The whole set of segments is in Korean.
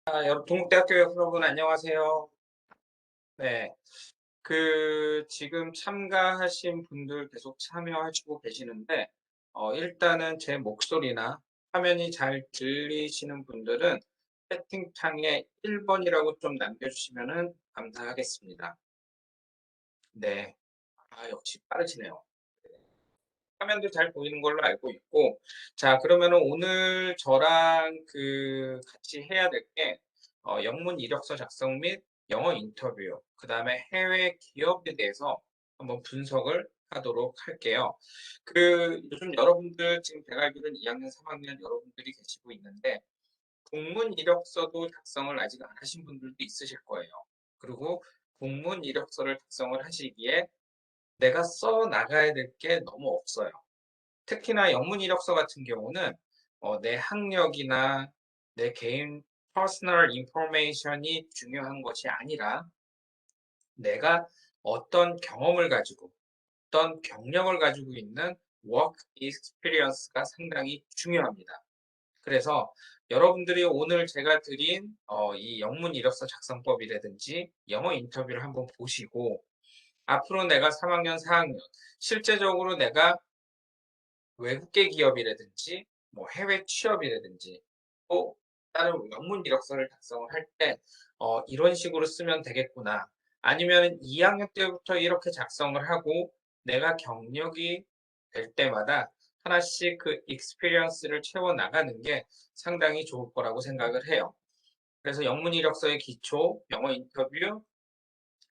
여러분, 동국대학교 여러분 안녕하세요. 네, 지금 참가하신 분들 계속 참여하시고 계시는데, 일단은 제 목소리나 화면이 잘 들리시는 분들은 채팅창에 1번이라고 좀 남겨주시면 감사하겠습니다. 네, 역시 빠르시네요. 화면도 잘 보이는 걸로 알고 있고, 자, 그러면은 오늘 저랑 같이 해야 될 게, 영문 이력서 작성 및 영어 인터뷰, 그 다음에 해외 기업에 대해서 한번 분석을 하도록 할게요. 요즘 여러분들 지금 제가 알기로는 2학년, 3학년 여러분들이 계시고 있는데, 공문 이력서도 작성을 아직 안 하신 분들도 있으실 거예요. 그리고 공문 이력서를 작성을 하시기에 내가 써 나가야 될 게 너무 없어요. 특히나 영문 이력서 같은 경우는 내 학력이나 내 개인 퍼스널 인포메이션이 중요한 것이 아니라 내가 어떤 경험을 가지고 어떤 경력을 가지고 있는 워크 익스피리언스가 상당히 중요합니다. 그래서 여러분들이 오늘 제가 드린 이 영문 이력서 작성법이라든지 영어 인터뷰를 한번 보시고 앞으로 내가 3학년, 4학년 실제적으로 내가 외국계 기업이라든지 뭐 해외 취업이라든지 또 다른 영문 이력서를 작성을 할 때 이런 식으로 쓰면 되겠구나. 아니면 2학년 때부터 이렇게 작성을 하고 내가 경력이 될 때마다 하나씩 그 익스피리언스를 채워 나가는 게 상당히 좋을 거라고 생각을 해요. 그래서 영문 이력서의 기초, 영어 인터뷰,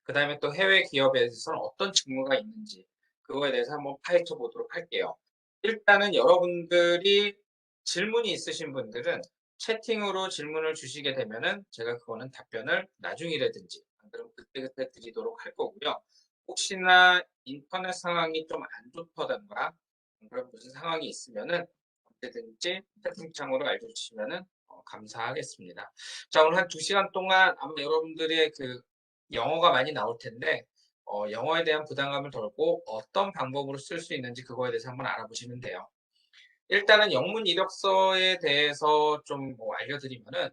그 다음에 또 해외 기업에 대해서는 어떤 직무가 있는지 그거에 대해서 한번 파헤쳐 보도록 할게요. 일단은 여러분들이 질문이 있으신 분들은 채팅으로 질문을 주시게 되면은 제가 그거는 답변을 나중이라든지 그럼 그때그때 드리도록 할 거고요. 혹시나 인터넷 상황이 좀 안 좋다던가 그런 무슨 상황이 있으면은 언제든지 채팅창으로 알려주시면은 감사하겠습니다. 자, 오늘 한 2시간 동안 아마 여러분들의 영어가 많이 나올 텐데 영어에 대한 부담감을 덜고 어떤 방법으로 쓸 수 있는지 그거에 대해서 한번 알아보시면 돼요. 일단은 영문 이력서에 대해서 좀 뭐 알려드리면은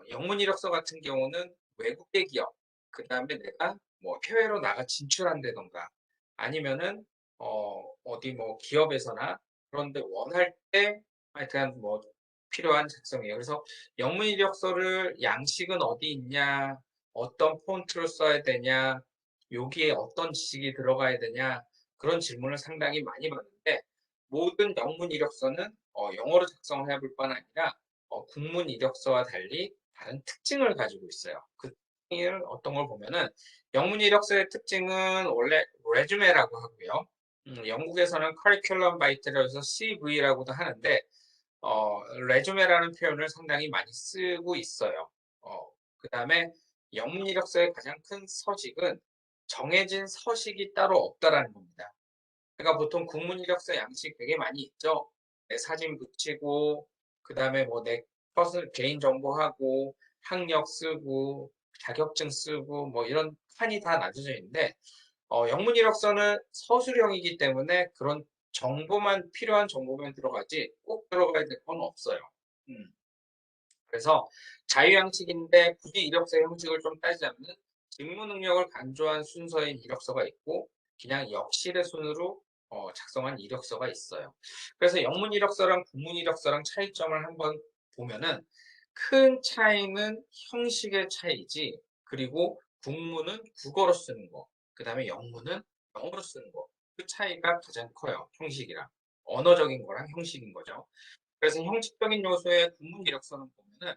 영문 이력서 같은 경우는 외국계 기업, 그 다음에 내가 뭐 해외로 나가 진출한다던가 아니면은 어디 뭐 기업에서나 그런데 원할 때 하여튼 뭐 필요한 작성이에요. 그래서 영문 이력서를 양식은 어디 있냐, 어떤 폰트를 써야 되냐, 여기에 어떤 지식이 들어가야 되냐 그런 질문을 상당히 많이 받는데 모든 영문 이력서는 영어로 작성을 해볼 뿐 아니라 국문 이력서와 달리 다른 특징을 가지고 있어요. 그 특징은 어떤 걸 보면은 영문 이력서의 특징은 원래 레주메라고 하고요. 영국에서는 커리큘럼 바이트라고 해서 CV라고도 하는데 레주메라는 표현을 상당히 많이 쓰고 있어요. 그다음에 영문 이력서의 가장 큰 서식은 정해진 서식이 따로 없다라는 겁니다. 그러니까 보통 국문 이력서 양식 되게 많이 있죠. 내 사진 붙이고 그다음에 뭐 내 퍼스널 개인 정보하고 학력 쓰고 자격증 쓰고 뭐 이런 칸이 다 나눠져 있는데 영문 이력서는 서술형이기 때문에 그런 정보만 필요한 정보만 들어가지 꼭 들어가야 될 건 없어요. 음. 그래서 자유양식인데 굳이 이력서의 형식을 좀 따지자면 직무 능력을 강조한 순서의 이력서가 있고 그냥 역실의 순으로 작성한 이력서가 있어요. 그래서 영문 이력서랑 국문 이력서랑 차이점을 한번 보면은 큰 차이는 형식의 차이지 그리고 국문은 국어로 쓰는 거, 그 다음에 영문은 영어로 쓰는 거. 그 차이가 가장 커요. 형식이랑. 언어적인 거랑 형식인 거죠. 그래서 형식적인 요소의 국문 이력서는 보면은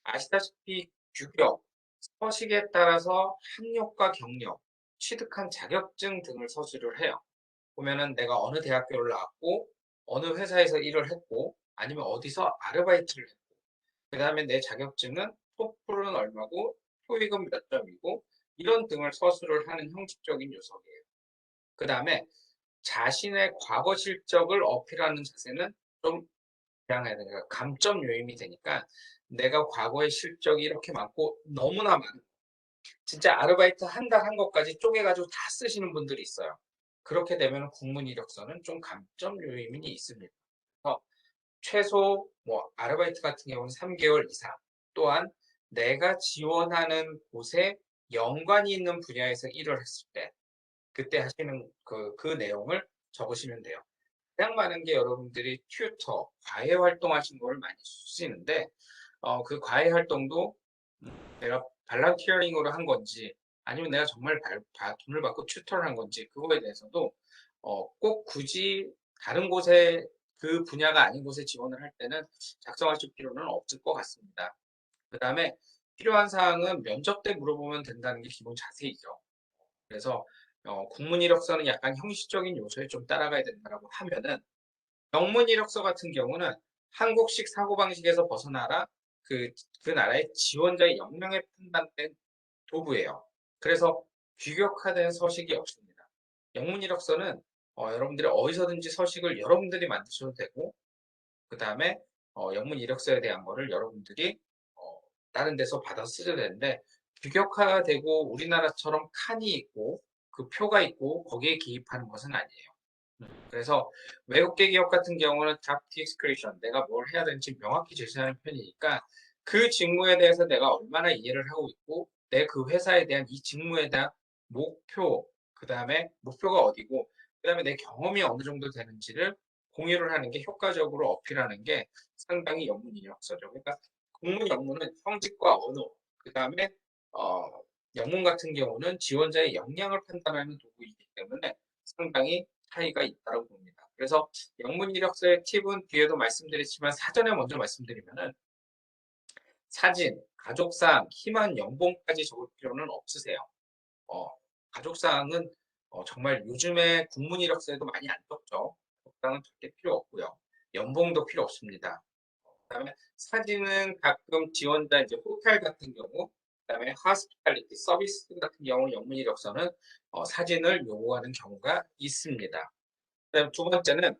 아시다시피 규격, 서식에 따라서 학력과 경력, 취득한 자격증 등을 서술을 해요. 보면은 내가 어느 대학교를 나왔고, 어느 회사에서 일을 했고, 아니면 어디서 아르바이트를 했고, 그 다음에 내 자격증은 토플은 얼마고, 토익은 몇 점이고, 이런 등을 서술을 하는 형식적인 요소이에요. 그 다음에 자신의 과거 실적을 어필하는 자세는 좀 다양해야 되니까 감점 요인이 되니까 내가 과거의 실적이 이렇게 많고 너무나 많은 진짜 아르바이트 한 달 한 것까지 쪼개가지고 다 쓰시는 분들이 있어요. 그렇게 되면 국문 이력서는 좀 감점 요인이 있습니다. 그래서 최소 뭐 아르바이트 같은 경우는 3개월 이상 또한 내가 지원하는 곳에 연관이 있는 분야에서 일을 했을 때 그때 하시는 그 내용을 적으시면 돼요. 가장 많은 게 여러분들이 튜터, 과외 활동하신 걸 많이 쓰시는데 그 과외 활동도 내가 발런티어링으로 한 건지 아니면 내가 정말 돈을 받고 튜터를 한 건지 그거에 대해서도 꼭 굳이 다른 곳에 그 분야가 아닌 곳에 지원을 할 때는 작성하실 필요는 없을 것 같습니다. 그 다음에 필요한 사항은 면접 때 물어보면 된다는 게 기본 자세이죠. 그래서 국문 이력서는 약간 형식적인 요소에 좀 따라가야 된다고 하면은 영문 이력서 같은 경우는 한국식 사고방식에서 벗어나라 그 나라의 지원자의 역량에 판단된 도구예요. 그래서 규격화된 서식이 없습니다. 영문 이력서는 여러분들이 어디서든지 서식을 여러분들이 만드셔도 되고 그 다음에 영문 이력서에 대한 거를 여러분들이 어, 다른 데서 받아 쓰셔도 되는데 규격화되고 우리나라처럼 칸이 있고 그 표가 있고 거기에 기입하는 것은 아니에요. 그래서 외국계 기업 같은 경우는 job description, 내가 뭘 해야 되는지 명확히 제시하는 편이니까 그 직무에 대해서 내가 얼마나 이해를 하고 있고 내 그 회사에 대한 이 직무에 대한 목표, 그 다음에 목표가 어디고 그 다음에 내 경험이 어느 정도 되는지를 공유를 하는 게 효과적으로 어필하는 게 상당히 영문 이력서죠. 그러니까 공문 영문은 형식과 언어, 그 다음에 어, 영문 같은 경우는 지원자의 역량을 판단하는 도구이기 때문에 상당히 차이가 있다고 봅니다. 그래서 영문 이력서의 팁은 뒤에도 말씀드렸지만 사전에 먼저 말씀드리면은 사진, 가족사항, 희망 연봉까지 적을 필요는 없으세요. 어, 가족사항은 정말 요즘에 국문 이력서에도 많이 안 적죠. 가족사항은 절대 필요 없고요. 연봉도 필요 없습니다. 그다음에 사진은 가끔 지원자 이제 호텔 같은 경우, 그다음에 하스피탈리티 서비스 같은 경우 영문 이력서는 사진을 요구하는 경우가 있습니다. 그다음 두 번째는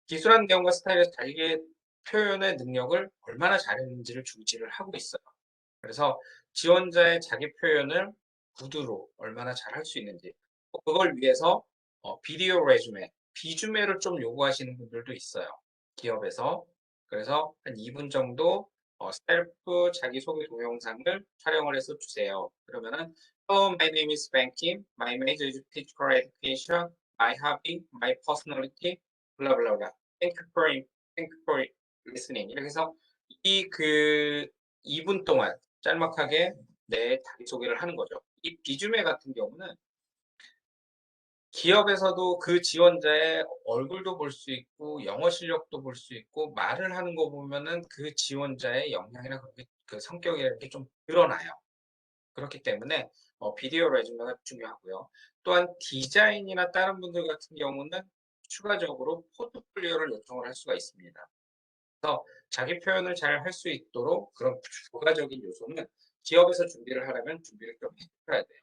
기술한 내용과 스타일에서 자기의 표현의 능력을 얼마나 잘했는지를 중시를 하고 있어요. 그래서 지원자의 자기 표현을 구두로 얼마나 잘 할 수 있는지 그걸 위해서 비디오 레주메, 비주메를 좀 요구하시는 분들도 있어요. 기업에서. 그래서 한 2분 정도 셀프 자기소개 동영상을 촬영을 해서 주세요. 그러면은 Hello, my name is Ben Kim. My major is physical education. My hobby, my personality, blah blah blah. Thank you for listening. 이렇게 해서 이 2분 동안 짤막하게 내 자기소개를 하는 거죠. 이 비주메 같은 경우는 기업에서도 그 지원자의 얼굴도 볼 수 있고 영어 실력도 볼 수 있고 말을 하는 거 보면은 그 지원자의 역량이나 그 성격이 이렇게 좀 드러나요. 그렇기 때문에 비디오 레주메가 중요하고요. 또한 디자인이나 다른 분들 같은 경우는 추가적으로 포트폴리오를 요청을 할 수가 있습니다. 그래서 자기 표현을 잘 할 수 있도록 그런 부가적인 요소는 기업에서 준비를 하려면 준비를 좀 해줘야 돼요.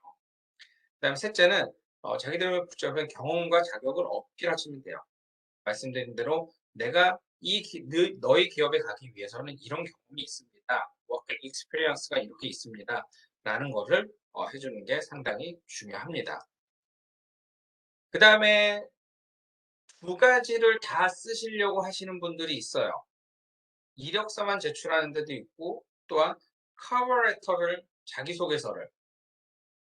그다음 셋째는 자기들의 붙잡은 경험과 자격을 어필하시면 돼요. 말씀드린 대로 내가 너희 기업에 가기 위해서는 이런 경험이 있습니다. 워크 익스피리언스가 이렇게 있습니다. 라는 것을 해주는 게 상당히 중요합니다. 그 다음에 두 가지를 다 쓰시려고 하시는 분들이 있어요. 이력서만 제출하는 데도 있고 또한 커버레터를 자기소개서를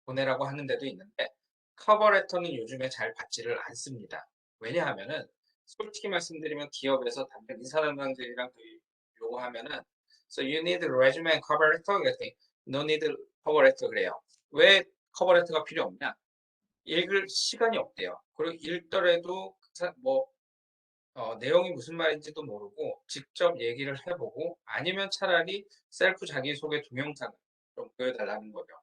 보내라고 하는 데도 있는데 커버레터는 요즘에 잘 받지를 않습니다. 왜냐하면은 솔직히 말씀드리면 기업에서 담당 인사담당자들이랑 요구하면은 So you need resume and cover letter? 그랬더니 No need cover letter 그래요. 왜 커버레터가 필요 없냐? 읽을 시간이 없대요. 그리고 읽더라도 뭐 내용이 무슨 말인지도 모르고 직접 얘기를 해보고 아니면 차라리 셀프 자기소개 동영상을 좀 보여달라는 거죠.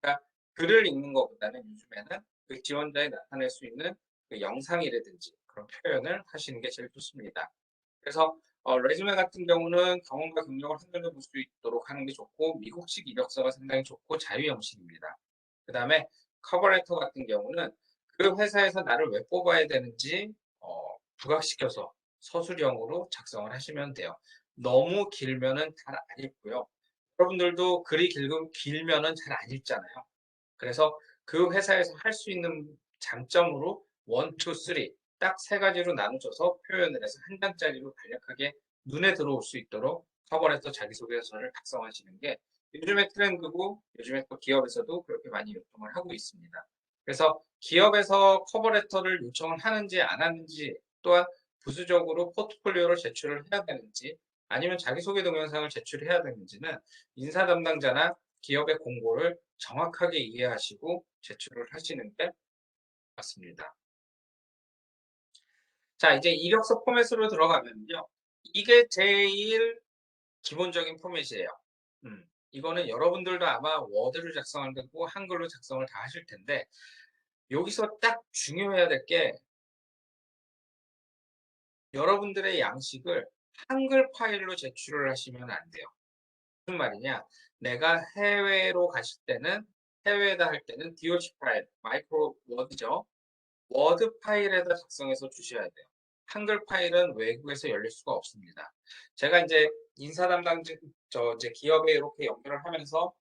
그러니까 글을 읽는 것보다는 요즘에는 그 지원자에 나타낼 수 있는 그 영상이라든지 그런 표현을 하시는 게 제일 좋습니다. 그래서 레주메 같은 경우는 경험과 경력을 한눈에 볼 수 있도록 하는 게 좋고 미국식 이력서가 상당히 좋고 자유 형식입니다. 그 다음에 커버레터 같은 경우는 그 회사에서 나를 왜 뽑아야 되는지 부각시켜서 서술형으로 작성을 하시면 돼요. 너무 길면은 잘 안 읽고요. 여러분들도 글이 길면은 잘 안 읽잖아요. 그래서 그 회사에서 할 수 있는 장점으로 1, 2, 3, 딱 세 가지로 나눠져서 표현을 해서 한 장짜리로 간략하게 눈에 들어올 수 있도록 커버레터 자기소개서를 작성하시는 게 요즘의 트렌드고 요즘에 또 기업에서도 그렇게 많이 요청을 하고 있습니다. 그래서 기업에서 커버레터를 요청을 하는지 안 하는지 또한 부수적으로 포트폴리오를 제출을 해야 되는지 아니면 자기소개 동영상을 제출해야 되는지는 인사 담당자나 기업의 공고를 정확하게 이해하시고 제출을 하시는 게 맞습니다. 자, 이제 이력서 포맷으로 들어가면요. 이게 제일 기본적인 포맷이에요. 이거는 여러분들도 아마 워드를 작성할 때고 한글로 작성을 다 하실 텐데 여기서 딱 중요해야 될 게 여러분들의 양식을 한글 파일로 제출을 하시면 안 돼요. 무슨 말이냐? 내가 해외로 가실 때는 해외에다 할 때는 DOC 파일, 마이크로 워드죠. 워드 파일에다 작성해서 주셔야 돼요. 한글 파일은 외국에서 열릴 수가 없습니다. 제가 이제 인사 담당자, 이제 기업에 이렇게 연결을 하면서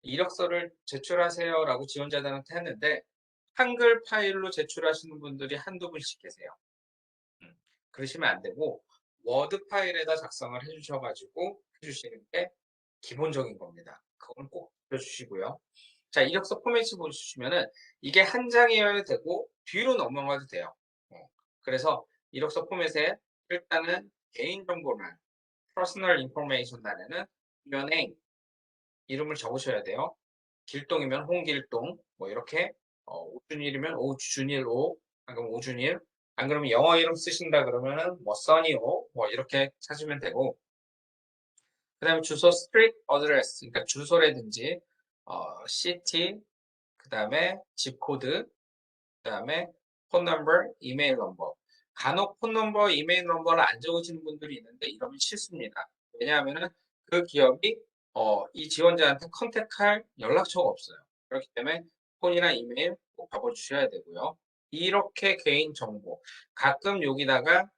이력서를 제출하세요라고 지원자들한테 했는데 한글 파일로 제출하시는 분들이 한두 분씩 계세요. 그러시면 안 되고 워드 파일에다 작성을 해주셔가지고 해주시는 게 기본적인 겁니다. 그건 꼭 지켜주시고요. 자, 이력서 포맷을 보시면은 이게 한 장이어야 되고 뒤로 넘어가도 돼요. 그래서 이력서 포맷에 일단은 개인정보란 personal information 단에는 연예인 이름을 적으셔야 돼요. 길동이면 홍길동 뭐 이렇게 오준일이면 오준일 오 그럼 오준일 안 그러면 영어 이름 쓰신다 그러면은 뭐 써니오 뭐 이렇게 찾으면 되고 그 다음에 주소 street address 그러니까 주소라든지 city 그 다음에 집 코드 그 다음에 폰 넘버 이메일 넘버 간혹 폰 넘버 이메일 넘버를 안 적으시는 분들이 있는데 이러면 실수입니다. 왜냐하면은 그 기업이 이 지원자한테 컨택할 연락처가 없어요. 그렇기 때문에 폰이나 이메일 꼭 적어주셔야 되고요. 이렇게 개인 정보 가끔 여기다가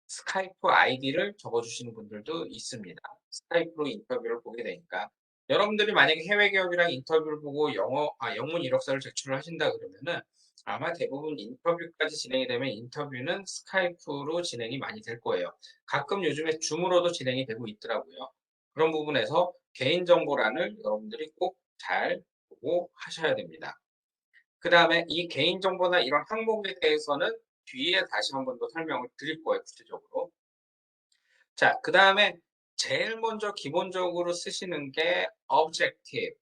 스카이프 아이디를 적어주시는 분들도 있습니다. 스카이프로 인터뷰를 보게 되니까 여러분들이 만약에 해외 기업이랑 인터뷰를 보고 영문 이력서를 제출을 하신다 그러면은 아마 대부분 인터뷰까지 진행이 되면 인터뷰는 스카이프로 진행이 많이 될 거예요. 가끔 요즘에 줌으로도 진행이 되고 있더라고요. 그런 부분에서 개인정보란을 여러분들이 꼭 잘 보고 하셔야 됩니다. 그 다음에 이 개인정보나 이런 항목에 대해서는 뒤에 다시 한 번 더 설명을 드릴 거예요, 구체적으로. 자, 그 다음에 제일 먼저 기본적으로 쓰시는 게 objective.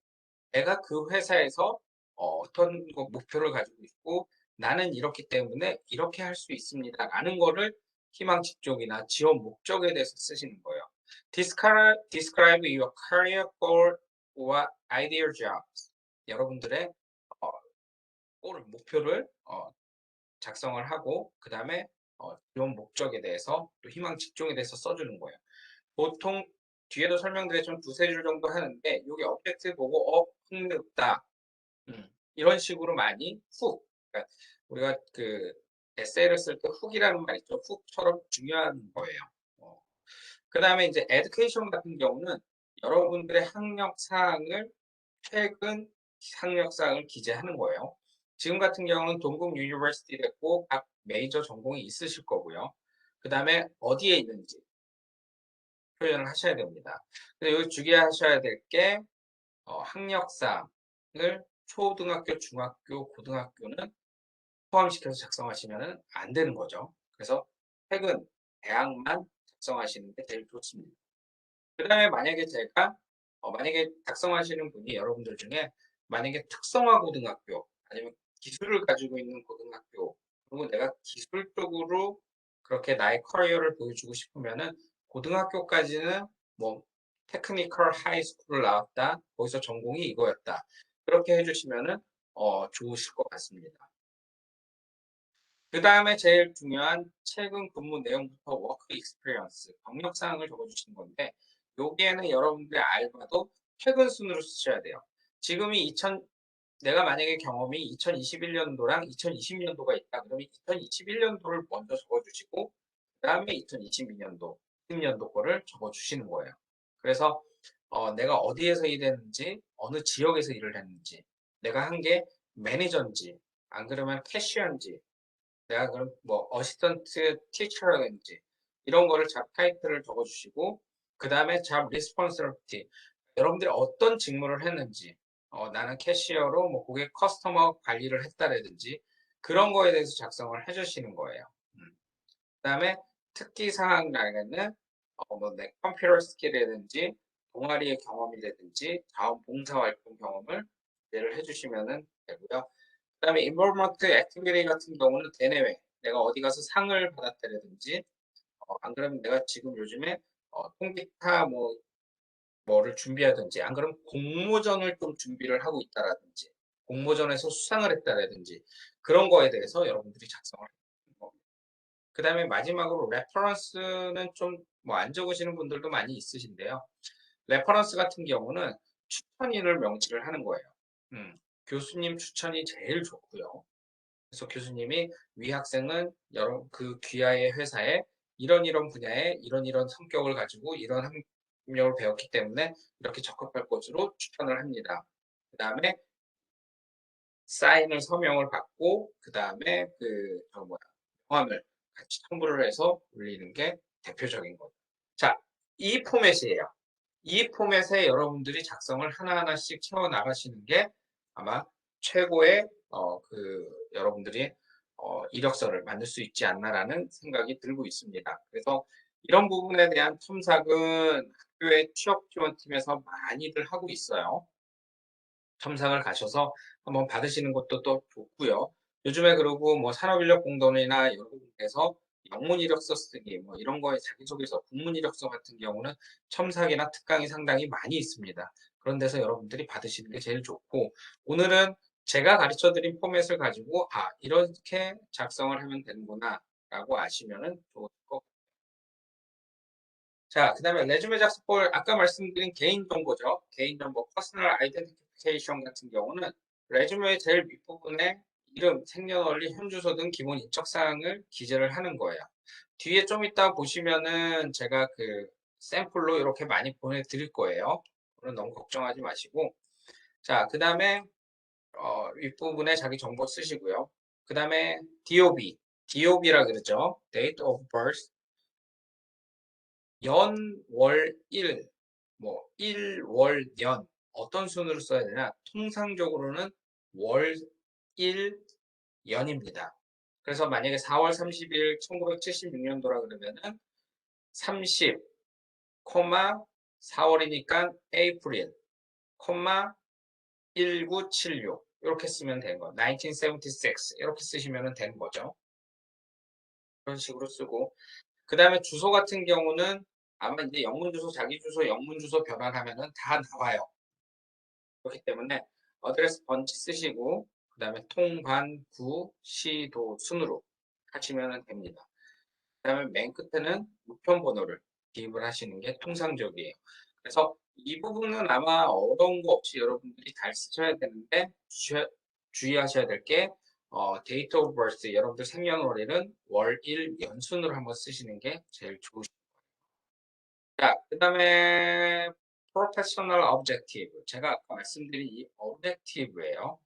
내가 그 회사에서 어떤 목표를 가지고 있고 나는 이렇기 때문에 이렇게 할 수 있습니다. 라는 거를 희망직 쪽이나 지원 목적에 대해서 쓰시는 거예요. Describe your career goal or ideal jobs. 여러분들의 목표를 작성을 하고 그 다음에 지원 목적에 대해서 또 희망 직종에 대해서 써주는 거예요. 보통 뒤에도 설명드렸지만 두세 줄 정도 하는데 여기 업젝트 보고 흥미롭다 이런 식으로 많이 훅 그러니까 우리가 그 에세이를 쓸 때 훅이라는 말 있죠. 훅처럼 중요한 거예요. 그 다음에 이제 에듀케이션 같은 경우는 여러분들의 학력 사항을 최근 학력 사항을 기재하는 거예요. 지금 같은 경우는 동국 유니버시티 됐고 각 메이저 전공이 있으실 거고요. 그 다음에 어디에 있는지 표현을 하셔야 됩니다. 근데 여기 주의하셔야 될 게 학력사항을 초등학교, 중학교, 고등학교는 포함시켜서 작성하시면 안 되는 거죠. 그래서 최근 대학만 작성하시는 게 제일 좋습니다. 그 다음에 만약에 제가 만약에 작성하시는 분이 여러분들 중에 만약에 특성화 고등학교 아니면 기술을 가지고 있는 고등학교 그리고 내가 기술 쪽으로 그렇게 나의 커리어를 보여주고 싶으면은 고등학교까지는 뭐 테크니컬 하이스쿨을 나왔다 거기서 전공이 이거였다 그렇게 해주시면은 좋으실 것 같습니다. 그 다음에 제일 중요한 최근 근무 내용부터 워크 익스피리언스, 경력 사항을 적어주시는 건데 여기에는 여러분들의 알바도 최근 순으로 쓰셔야 돼요. 지금이 내가 만약에 경험이 2021년도랑 2020년도가 있다 그러면 2021년도를 먼저 적어주시고 그 다음에 2022년도, 20년도 거를 적어주시는 거예요. 그래서 내가 어디에서 일했는지, 어느 지역에서 일을 했는지, 내가 한 게 매니저인지, 안 그러면 캐시어인지, 내가 그럼 뭐 어시스턴트 티처라든지 이런 거를 잡 타이틀을 적어주시고 그 다음에 잡 리스폰시빌리티 여러분들이 어떤 직무를 했는지 나는 캐시어로 뭐 고객 커스터머 관리를 했다라든지 그런 거에 대해서 작성을 해주시는 거예요. 그 다음에 특기사항란에는 내 컴퓨터 스킬이라든지 동아리의 경험이라든지 다음 봉사활동 경험을 예를 해주시면 되고요. 그 다음에 인볼먼트 액티비티 같은 경우는 대내외 내가 어디 가서 상을 받았다라든지 안 그러면 내가 지금 요즘에 통기타 뭐를 준비하든지 안 그러면 공모전을 좀 준비를 하고 있다라든지 공모전에서 수상을 했다라든지 그런 거에 대해서 여러분들이 작성을 해주는 겁니다. 그 다음에 마지막으로 레퍼런스는 좀 뭐 안 적으시는 분들도 많이 있으신데요. 레퍼런스 같은 경우는 추천인을 명시를 하는 거예요. 교수님 추천이 제일 좋고요. 그래서 교수님이 위 학생은 여러 그 귀하의 회사에 이런 분야에 이런 성격을 가지고 이런 학력을 배웠기 때문에 이렇게 적합할 것으로 추천을 합니다. 그 다음에 사인을 서명을 받고 그 다음에 성함을 같이 첨부를 해서 올리는 게 대표적인 거죠. 자, 이 포맷이에요. 이 포맷에 여러분들이 작성을 하나하나씩 채워 나가시는 게 아마 최고의 여러분들이 이력서를 만들 수 있지 않나라는 생각이 들고 있습니다. 그래서 이런 부분에 대한 첨삭은 학교의 취업 지원팀에서 많이들 하고 있어요. 첨삭을 가셔서 한번 받으시는 것도 또 좋고요. 요즘에 그리고 뭐 산업인력공단이나 여러 군데에서 영문 이력서 쓰기 뭐 이런 거에 자기소개서, 국문 이력서 같은 경우는 첨삭이나 특강이 상당히 많이 있습니다. 그런 데서 여러분들이 받으시는 게 제일 좋고 오늘은 제가 가르쳐드린 포맷을 가지고 이렇게 작성을 하면 되는구나 라고 아시면은 좋을 것 같아요. 자, 그 다음에 레주메 작성법 아까 말씀드린 개인정보죠. 개인정보, 퍼스널 아이덴티피케이션 같은 경우는 레주메의 제일 밑부분에 이름, 생년월일, 현주소 등 기본 인적사항을 기재를 하는 거예요. 뒤에 좀 이따 보시면은 제가 그 샘플로 이렇게 많이 보내드릴 거예요. 오늘 너무 걱정하지 마시고. 자, 그 다음에 윗부분에 자기 정보 쓰시고요. 그 다음에 DOB, DOB라 그러죠. Date of Birth. 연, 월, 일, 뭐, 일, 월, 년 어떤 순으로 써야 되나? 통상적으로는 월, 일, 연입니다. 그래서 만약에 4월 30일 1976년도라 그러면은 30, 4월이니까 에이프릴, 1976 이렇게 쓰면 되는 거. 1976 이렇게 쓰시면 되는 거죠. 그런 식으로 쓰고 그 다음에 주소 같은 경우는 아마 이제 영문 주소, 자기 주소, 영문 주소 변환하면은 다 나와요. 그렇기 때문에 어드레스 번치 쓰시고 그 다음에 통, 반, 구, 시, 도 순으로 하시면 됩니다. 그 다음에 맨 끝에는 우편 번호를 기입을 하시는 게 통상적이에요. 그래서 이 부분은 아마 어려운 거 없이 여러분들이 잘 쓰셔야 되는데 주의하셔야 될 게 데이트 오브 버스 여러분들 생년월일은 월, 일, 연순으로 한번 쓰시는 게 제일 좋으십니다. 자, 그 다음에 프로페셔널 objective. 제가 아까 말씀드린 이 objective예요.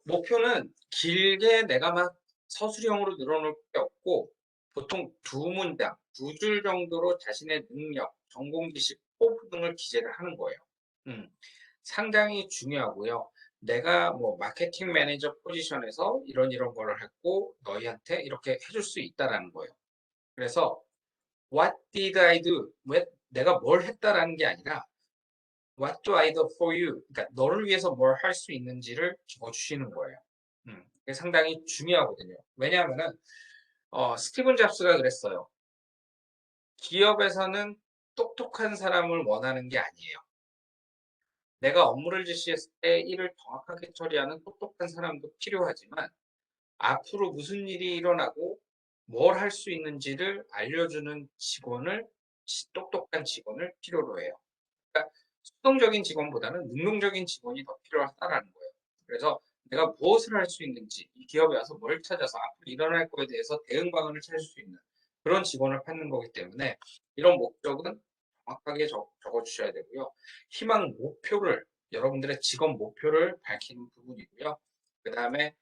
목표는 길게 내가 막 서술형으로 늘어놓을 게 없고 보통 두 문장, 두 줄 정도로 자신의 능력, 전공 지식, 포부 등을 기재를 하는 거예요. 상당히 중요하고요. 내가 뭐 마케팅 매니저 포지션에서 이런 거를 했고 너희한테 이렇게 해줄 수 있다라는 거예요. 그래서 What did I do? 왜 내가 뭘 했다라는 게 아니라 What do I do for you? 그러니까 너를 위해서 뭘 할 수 있는지를 적어주시는 거예요. 그게 상당히 중요하거든요. 왜냐하면은 스티븐 잡스가 그랬어요. 기업에서는 똑똑한 사람을 원하는 게 아니에요. 내가 업무를 지시했을 때 일을 정확하게 처리하는 똑똑한 사람도 필요하지만 앞으로 무슨 일이 일어나고 뭘 할 수 있는지를 알려주는 똑똑한 직원을 필요로 해요. 그러니까 수동적인 직원보다는 능동적인 직원이 더 필요하다라는 거예요. 그래서 내가 무엇을 할 수 있는지, 이 기업에 와서 뭘 찾아서 앞으로 일어날 거에 대해서 대응 방안을 찾을 수 있는 그런 직원을 찾는 거기 때문에 이런 목적은 정확하게 적어주셔야 되고요. 희망 목표를, 여러분들의 직업 목표를 밝히는 부분이고요. 그 다음에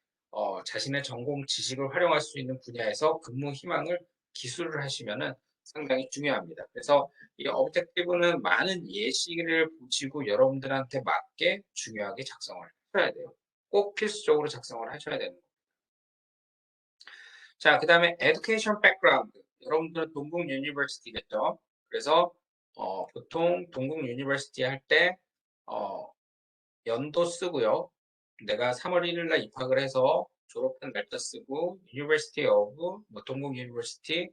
자신의 전공 지식을 활용할 수 있는 분야에서 근무 희망을 기술을 하시면은 상당히 중요합니다. 그래서 이 objective는 많은 예시를 보시고 여러분들한테 맞게 중요하게 작성을 하셔야 돼요. 꼭 필수적으로 작성을 하셔야 되는 거예요. 자, 그 다음에 education background. 여러분들은 동국 유니버시티겠죠? 그래서 보통 동국 유니버시티 할 때 연도 쓰고요. 내가 3월 1일 날 입학을 해서 졸업한 날짜 쓰고 University of 뭐 동국 유니버시티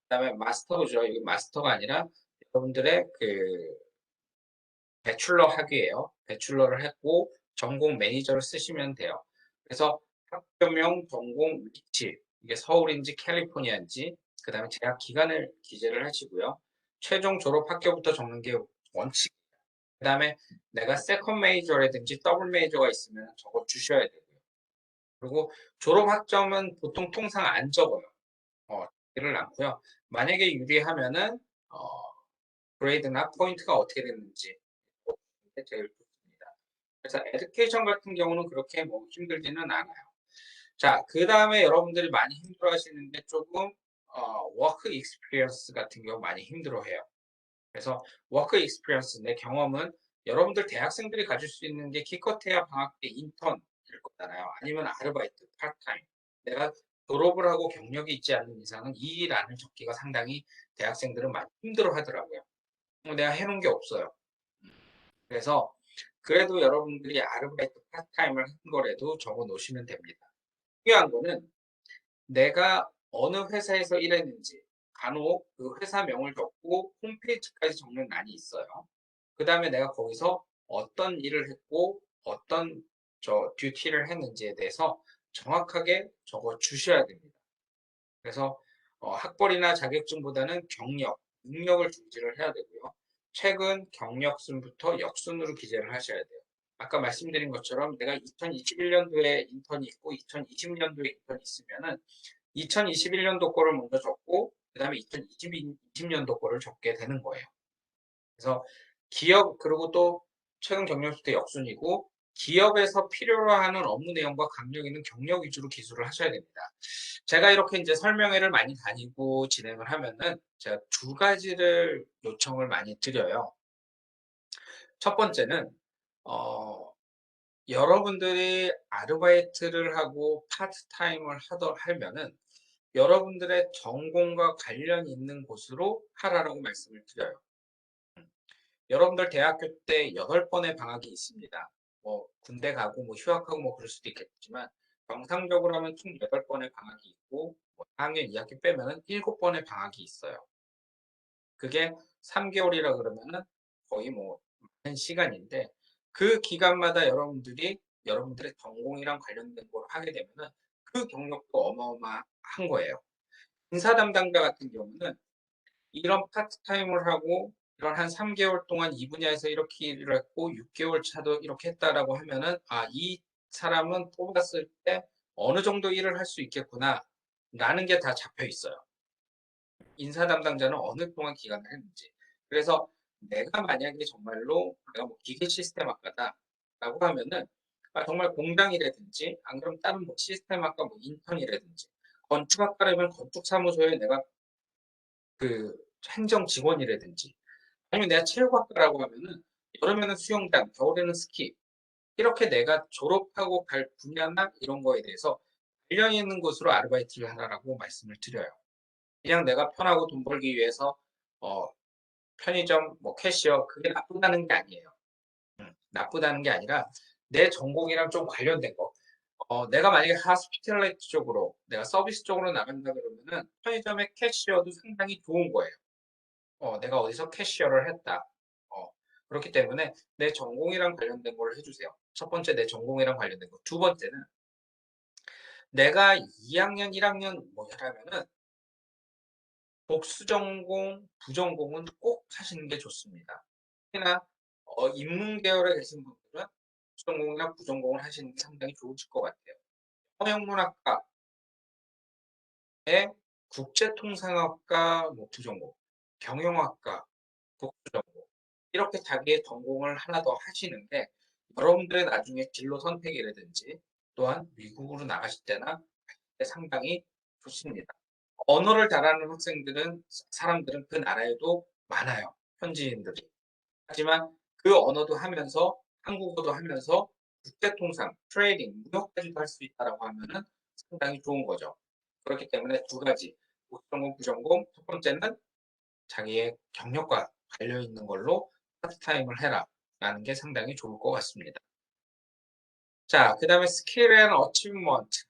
그다음에 마스터죠. 이거 마스터가 아니라 여러분들의 그 배출러 학위예요. 배출러를 했고 전공 매니저를 쓰시면 돼요. 그래서 학교명, 전공 위치 이게 서울인지 캘리포니아인지 그다음에 재학 기간을 기재를 하시고요. 최종 졸업 학교부터 적는 게 원칙. 그다음에 내가 세컨 메이저라든지 더블 메이저가 있으면 적어 주셔야 되고요. 그리고 졸업 학점은 보통 통상 안 적어요. 적지를 않고요. 만약에 유리하면은 그레이드나 포인트가 어떻게 됐는지 이게 제일 좋습니다. 그래서 에듀케이션 같은 경우는 그렇게 뭐 힘들지는 않아요. 자, 그 다음에 여러분들이 많이 힘들어하시는 게 조금 워크 익스피리언스 같은 경우 많이 힘들어해요. 그래서 워크 익스피리언스 내 경험은 여러분들 대학생들이 가질 수 있는 게 기껏해야 방학 때 인턴일 거잖아요. 아니면 아르바이트, 파트타임. 내가 졸업을 하고 경력이 있지 않는 이상은 이 일 안을 적기가 상당히 대학생들은 많이 힘들어 하더라고요. 내가 해놓은 게 없어요. 그래서 그래도 여러분들이 아르바이트, 파트타임을 한 거라도 적어 놓으시면 됩니다. 중요한 거는 내가 어느 회사에서 일했는지 간혹 그 회사명을 적고 홈페이지까지 적는 난이 있어요. 그 다음에 내가 거기서 어떤 일을 했고 어떤 듀티를 했는지에 대해서 정확하게 적어 주셔야 됩니다. 그래서 학벌이나 자격증보다는 경력, 능력을 중시를 해야 되고요. 최근 경력순부터 역순으로 기재를 하셔야 돼요. 아까 말씀드린 것처럼 내가 2021년도에 인턴이 있고 2020년도에 인턴이 있으면은 2021년도 거를 먼저 적고 그 다음에 2020년도 거를 적게 되는 거예요. 그래서 기업 그리고 또 최근 경력수도 역순이고 기업에서 필요로 하는 업무 내용과 강력 있는 경력 위주로 기술을 하셔야 됩니다. 제가 이렇게 이제 설명회를 많이 다니고 진행을 하면은 제가 두 가지를 요청을 많이 드려요. 첫 번째는 여러분들이 아르바이트를 하고 파트타임을 하면은 여러분들의 전공과 관련 있는 곳으로 하라고 말씀을 드려요. 여러분들 대학교 때 8번의 방학이 있습니다. 뭐 군대 가고 뭐 휴학하고 뭐 그럴 수도 있겠지만 정상적으로 하면 총 8번의 방학이 있고 뭐 4학년 2학기 빼면은 7번의 방학이 있어요. 그게 3개월이라 그러면은 거의 뭐 많은 시간인데 그 기간마다 여러분들이 여러분들의 전공이랑 관련된 걸 하게 되면은 그 경력도 어마어마한 거예요. 인사 담당자 같은 경우는 이런 파트타임을 하고 이런 한 3개월 동안 이 분야에서 이렇게 일을 했고 6개월 차도 이렇게 했다라고 하면은 이 사람은 뽑았을 때 어느 정도 일을 할 수 있겠구나 라는 게 다 잡혀 있어요. 인사 담당자는 어느 동안 기간을 했는지. 그래서 내가 만약에 정말로 내가 뭐 기계 시스템 학과다라고 하면은 정말 공장이라든지 안 그러면 다른 뭐 시스템 학과 뭐 인턴이라든지 건축학과라면 건축사무소에 내가 그 행정 직원이라든지 아니면 내가 체육학과라고 하면은 여름에는 수영장, 겨울에는 스키 이렇게 내가 졸업하고 갈 분야나 이런 거에 대해서 관련 있는 곳으로 아르바이트를 하라고 말씀을 드려요. 그냥 내가 편하고 돈 벌기 위해서 어, 편의점 뭐 캐시어 그게 나쁘다는 게 아니에요. 나쁘다는 게 아니라 내 전공이랑 좀 관련된 거. 내가 만약에 하스피탈리티 쪽으로 내가 서비스 쪽으로 나간다 그러면은 편의점의 캐시어도 상당히 좋은 거예요. 내가 어디서 캐시어를 했다. 그렇기 때문에 내 전공이랑 관련된 걸 해주세요. 첫 번째 내 전공이랑 관련된 거. 두 번째는 내가 2학년, 1학년 뭐냐면은 복수 전공, 부전공은 꼭 하시는 게 좋습니다. 특히나 인문 계열에 계신 분들은 전공이나 부전공을 하시는 게 상당히 좋으실 것 같아요. 서영문학과의 국제통상학과 뭐 부전공, 경영학과 복수전공 이렇게 자기의 전공을 하나 더 하시는 게 여러분들의 나중에 진로 선택이라든지 또한 미국으로 나가실 때나 할 때 상당히 좋습니다. 언어를 잘하는 사람들은 그 나라에도 많아요. 현지인들이. 하지만 그 언어도 하면서 한국어도 하면서 국제통상, 트레이딩, 무역까지도 할 수 있다라고 하면은 상당히 좋은 거죠. 그렇기 때문에 두 가지, 전공, 부전공, 첫 번째는 자기의 경력과 관련 있는 걸로 파트타임을 해라 라는 게 상당히 좋을 것 같습니다. 자, 그 다음에 스킬 앤 어치브먼트.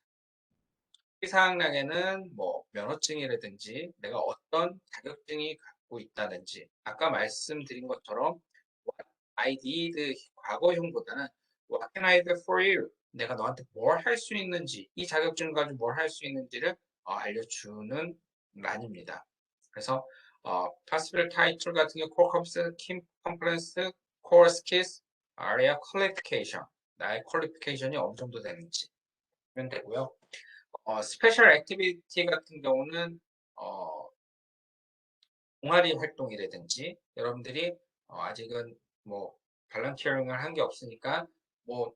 사학량에는 뭐 면허증이라든지 내가 어떤 자격증이 갖고 있다든지 아까 말씀드린 것처럼 what I did 과거형보다는 what can I do for you? 내가 너한테 뭘 할 수 있는지 이 자격증을 가지고 뭘 할 수 있는지를 알려주는 란입니다. 그래서 possible title 같은 경우 core competence, key components, core skills, area qualification 나의 퀄리피케이션이 어느 정도 되는지 하면 되고요. 스페셜 액티비티 같은 경우는 동아리 활동이라든지 여러분들이 아직은 뭐 발런티어링을 한 게 없으니까 뭐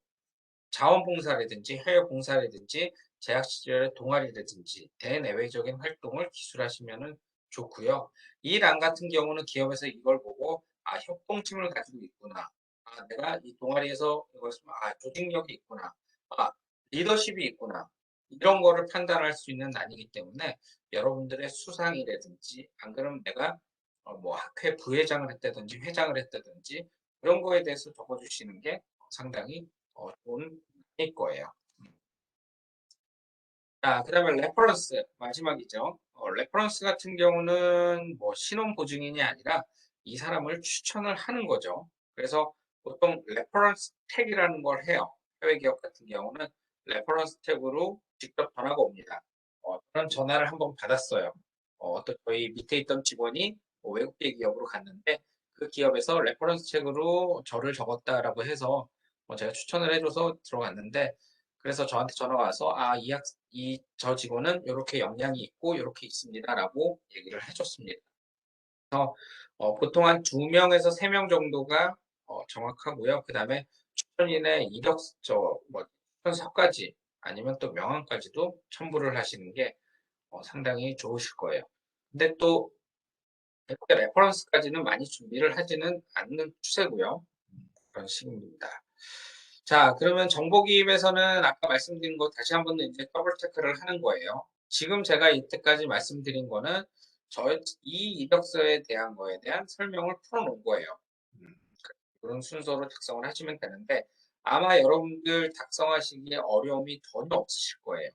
자원봉사라든지 해외 봉사라든지 재학 시절에 동아리라든지 대내외적인 활동을 기술하시면 좋고요. 이 란 같은 경우는 기업에서 이걸 보고 협동심을 가지고 있구나. 내가 이 동아리에서 조직력이 있구나. 리더십이 있구나. 이런 거를 판단할 수 있는 난이기 때문에 여러분들의 수상이라든지 안 그러면 내가 뭐 학회 부회장을 했다든지 회장을 했다든지 그런 거에 대해서 적어주시는 게 상당히 좋은 일 거예요. 자, 그 다음에 레퍼런스 마지막이죠. 레퍼런스 같은 경우는 뭐 신원 보증인이 아니라 이 사람을 추천을 하는 거죠. 그래서 보통 레퍼런스 택이라는 걸 해요. 해외 기업 같은 경우는 레퍼런스 택으로 직접 전화가 옵니다. 그런 전화를 한번 받았어요. 어떤 저희 밑에 있던 직원이 외국계 기업으로 갔는데 그 기업에서 레퍼런스 책으로 저를 적었다라고 해서 제가 추천을 해줘서 들어갔는데 그래서 저한테 전화가 와서 저 직원은 이렇게 역량이 있고 이렇게 있습니다라고 얘기를 해줬습니다. 그래서 보통 한 2명에서 3명 정도가 정확하고요. 그 다음에 추천인의 뭐 추천서까지 아니면 또 명함까지도 첨부를 하시는 게 상당히 좋으실 거예요. 근데 또 이렇게 레퍼런스까지는 많이 준비를 하지는 않는 추세고요. 그런 식입니다. 자, 그러면 정보기입에서는 아까 말씀드린 거 다시 한번 이제 더블 체크를 하는 거예요. 지금 제가 이때까지 말씀드린 거는 이 이력서에 대한 거에 대한 설명을 풀어놓은 거예요. 그런 순서로 작성을 하시면 되는데 아마 여러분들 작성하시기에 어려움이 전혀 없으실 거예요.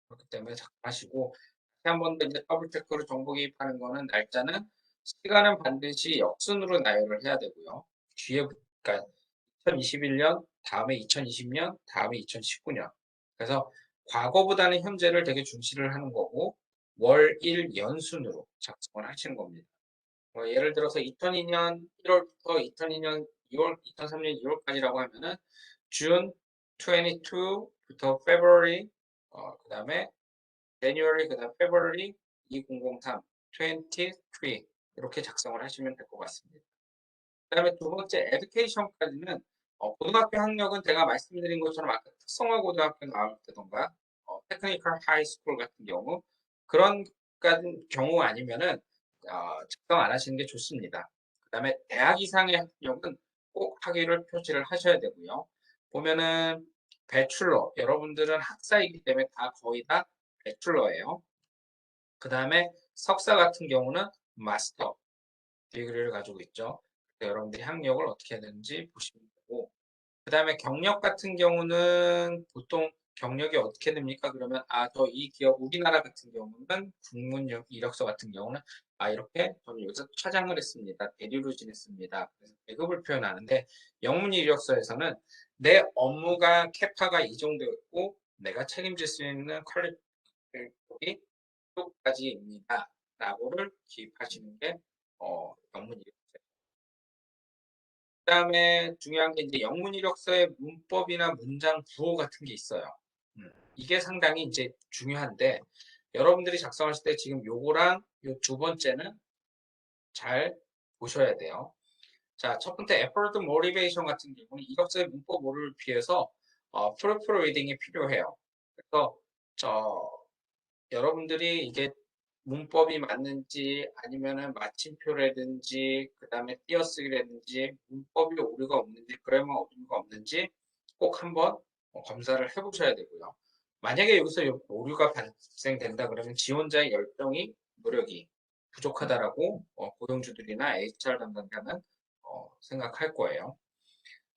그렇기 때문에 작성하시고 다시 한 번 더 이제 더블 체크로 정보기입하는 거는 날짜는 시간은 반드시 역순으로 나열을 해야 되고요. 뒤에 그러니까 2021년, 다음에 2020년, 다음에 2019년. 그래서 과거보다는 현재를 되게 중시를 하는 거고 월, 일, 연순으로 작성을 하시는 겁니다. 예를 들어서 2002년 1월부터 2002년 2월, 2003년 2월까지라고 하면은 June 22부터 February, 그 다음에 January, 그 다음 February 2003, 23 이렇게 작성을 하시면 될 것 같습니다. 그 다음에 두 번째 에듀케이션까지는 고등학교 학력은 제가 말씀드린 것처럼 아까 특성화 고등학교 나올 때던가 테크니컬 하이스쿨 같은 경우 그런 경우 아니면은 작성 안 하시는 게 좋습니다. 그 다음에 대학 이상의 학력은 꼭 학위를 표시를 하셔야 되고요. 보면은 배출러 여러분들은 학사이기 때문에 거의 다 배출러예요. 그 다음에 석사 같은 경우는 마스터 디그리를 가지고 있죠. 여러분들이 학력을 어떻게 해야 되는지 보시면 되고 그 다음에 경력 같은 경우는 보통 경력이 어떻게 됩니까? 그러면 저 이 기업 우리나라 같은 경우는 국문 이력서 같은 경우는 이렇게 저는 여기서 차장을 했습니다. 대리로 지냈습니다. 그래서 계급을 표현하는데 영문 이력서에서는 내 업무가 캐파가 이 정도였고 내가 책임질 수 있는 퀄리티가 이쪽까지입니다. 라고를 기입하시는 게 영문 이력서. 그다음에 중요한 게 이제 영문 이력서의 문법이나 문장 구호 같은 게 있어요. 이게 상당히 이제 중요한데 여러분들이 작성하실 때 지금 요거랑 요 두 번째는 잘 보셔야 돼요. 자, 첫 번째 effort motivation 같은 경우는 이력서의 문법 오류를 피해서 프로프 리딩이 필요해요. 그래서 여러분들이 이게 문법이 맞는지 아니면은 마침표라든지 그다음에 띄어쓰기라든지 문법이 오류가 없는지 그래머 오류가 없는지 꼭 한번 검사를 해보셔야 되고요. 만약에 여기서 오류가 발생된다 그러면 지원자의 열정이 노력이 부족하다라고 고용주들이나 HR 담당자는 생각할 거예요.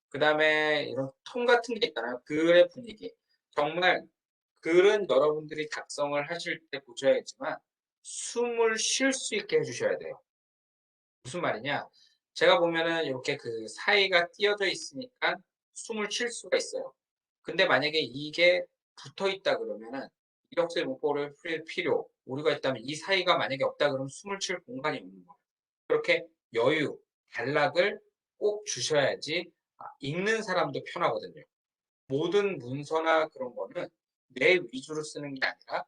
그 다음에 이런 톤 같은 게 있잖아요. 글의 분위기. 정말 글은 여러분들이 작성을 하실 때 보셔야겠지만 숨을 쉴 수 있게 해주셔야 돼요. 무슨 말이냐? 제가 보면은 이렇게 그 사이가 띄어져 있으니까 숨을 쉴 수가 있어요. 근데 만약에 이게 붙어 있다 그러면은 이력서에 문법을 풀 필요, 오류가 있다면 이 사이가 만약에 없다 그러면 숨을 쉴 공간이 없는 거예요. 그렇게 여유, 단락을 꼭 주셔야지 읽는 사람도 편하거든요. 모든 문서나 그런 거는 내 위주로 쓰는 게 아니라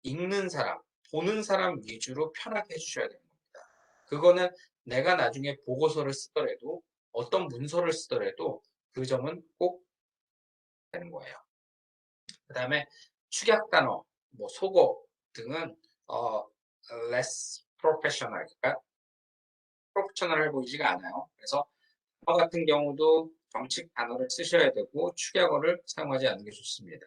읽는 사람, 보는 사람 위주로 편하게 해주셔야 되는 겁니다. 그거는 내가 나중에 보고서를 쓰더라도 어떤 문서를 쓰더라도 그 점은 꼭 되는 거예요. 그 다음에 축약 단어, 뭐 속어 등은 less professional, 그러니까 프로페셔널해 보이지가 않아요. 그래서 단어 같은 경우도 정식 단어를 쓰셔야 되고 축약어를 사용하지 않는 게 좋습니다.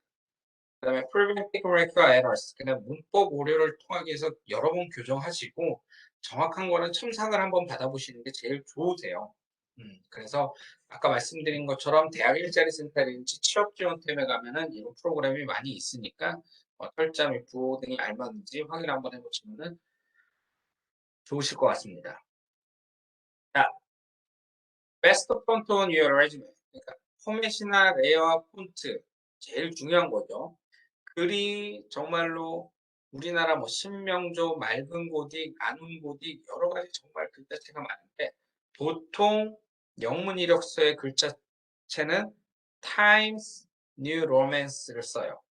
그 다음에 prevent grammatical errors, 그냥 문법 오류를 통하기 위해서 여러 번 교정하시고 정확한 거는 첨삭을 한번 받아보시는 게 제일 좋으세요. 그래서 아까 말씀드린 것처럼 대학 일자리 센터라든지 취업 지원팀에 가면은 이런 프로그램이 많이 있으니까 철자 및부 등이 알맞는지 확인 한번 해보시면 좋으실 것 같습니다. 자, best font on your resume. 그러니까 포맷이나 레이어와 폰트 제일 중요한 거죠. 글이 정말로 우리나라 뭐 신명조, 맑은 고딕, 나눈 고딕 여러 가지 정말 글자체가 많은데 보통 영문 이력서의 글자체는 Times New Romance를 써요.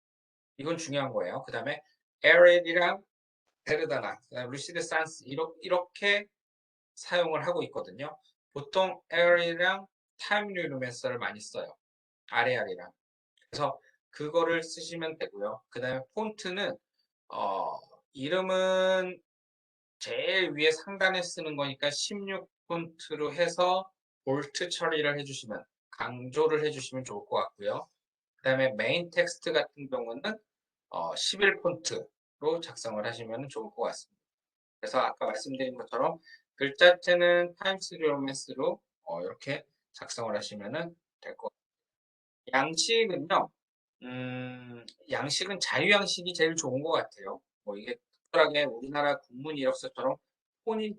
이건 중요한 거예요. 그 다음에 에렐이랑 베르다나, 루시드 산스 이렇게 사용을 하고 있거든요. 보통 에렐이랑 타임 뉴 로맨스를 많이 써요. 아레알이랑. 그래서 그거를 쓰시면 되고요. 그 다음에 폰트는 어, 이름은 제일 위에 상단에 쓰는 거니까 16 폰트로 해서 볼트 처리를 해주시면 강조를 해주시면 좋을 것 같고요. 그 다음에 메인 텍스트 같은 경우는 11 폰트로 작성을 하시면 좋을 것 같습니다. 그래서 아까 말씀드린 것처럼 글자체는 타임스 로맨스로 이렇게 작성을 하시면 될 것 같습니다. 양식은요, 양식은 자유양식이 제일 좋은 것 같아요. 뭐 이게 특별하게 우리나라 국문 이력서처럼 폰이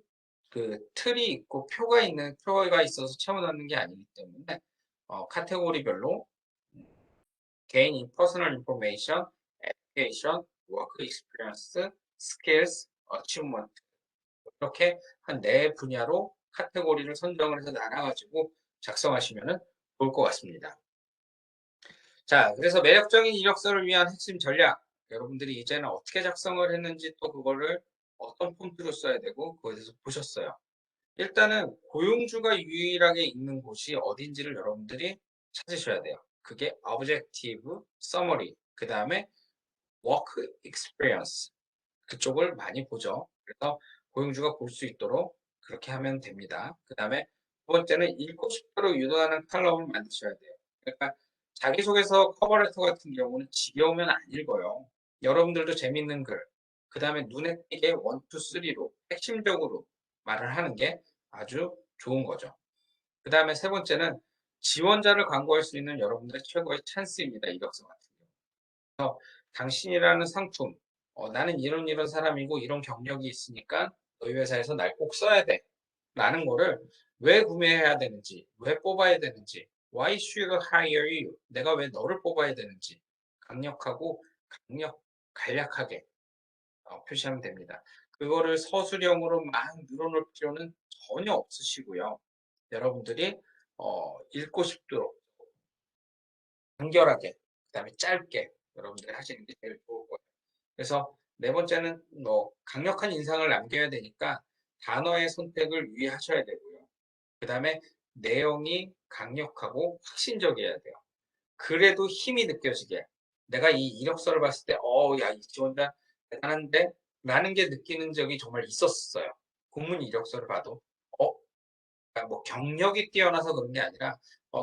그 틀이 있고 표가 있어서 채워넣는 게 아니기 때문에 카테고리별로 개인 퍼스널 인포메이션, 에듀케이션, 워크 익스피리언스, 스킬스, 어치브먼트 이렇게 한 네 분야로 카테고리를 선정을 해서 나눠가지고 작성하시면 좋을 것 같습니다. 자, 그래서 매력적인 이력서를 위한 핵심 전략. 여러분들이 이제는 어떻게 작성을 했는지 또 그거를 어떤 폰트로 써야 되고 그거에 대해서 보셨어요. 일단은 고용주가 유일하게 있는 곳이 어딘지를 여러분들이 찾으셔야 돼요. 그게 objective, summary, 그 다음에 work experience 그쪽을 많이 보죠. 그래서 고용주가 볼 수 있도록 그렇게 하면 됩니다. 그 다음에 두 번째는 읽고 싶도록 유도하는 칼럼을 만드셔야 돼요. 그러니까 자기소개서 커버레터 같은 경우는 지겨우면 안 읽어요. 여러분들도 재밌는 글, 그 다음에 눈에 띄게 1, 2, 3로 핵심적으로 말을 하는 게 아주 좋은 거죠. 그 다음에 세 번째는 지원자를 광고할 수 있는 여러분들의 최고의 찬스입니다. 이력서 같은 경우. 당신이라는 상품, 나는 이런 사람이고 이런 경력이 있으니까 너희 회사에서 날 꼭 써야 돼. 라는 거를 왜 구매해야 되는지, 왜 뽑아야 되는지, why should I hire you? 내가 왜 너를 뽑아야 되는지 강력하고 간략하게 표시하면 됩니다. 그거를 서술형으로 막 늘어놓을 필요는 전혀 없으시고요. 여러분들이 읽고 싶도록 간결하게, 그 다음에 짧게 여러분들이 하시는 게 제일 좋을 거예요. 그래서 네 번째는 뭐 강력한 인상을 남겨야 되니까 단어의 선택을 유의하셔야 되고요. 그 다음에 내용이 강력하고 확신적이어야 돼요. 그래도 힘이 느껴지게. 내가 이 이력서를 봤을 때, 야, 이 지원자 대단한데? 라는 게 느끼는 적이 정말 있었어요. 공문 이력서를 봐도. 어, 그러니까 뭐 경력이 뛰어나서 그런 게 아니라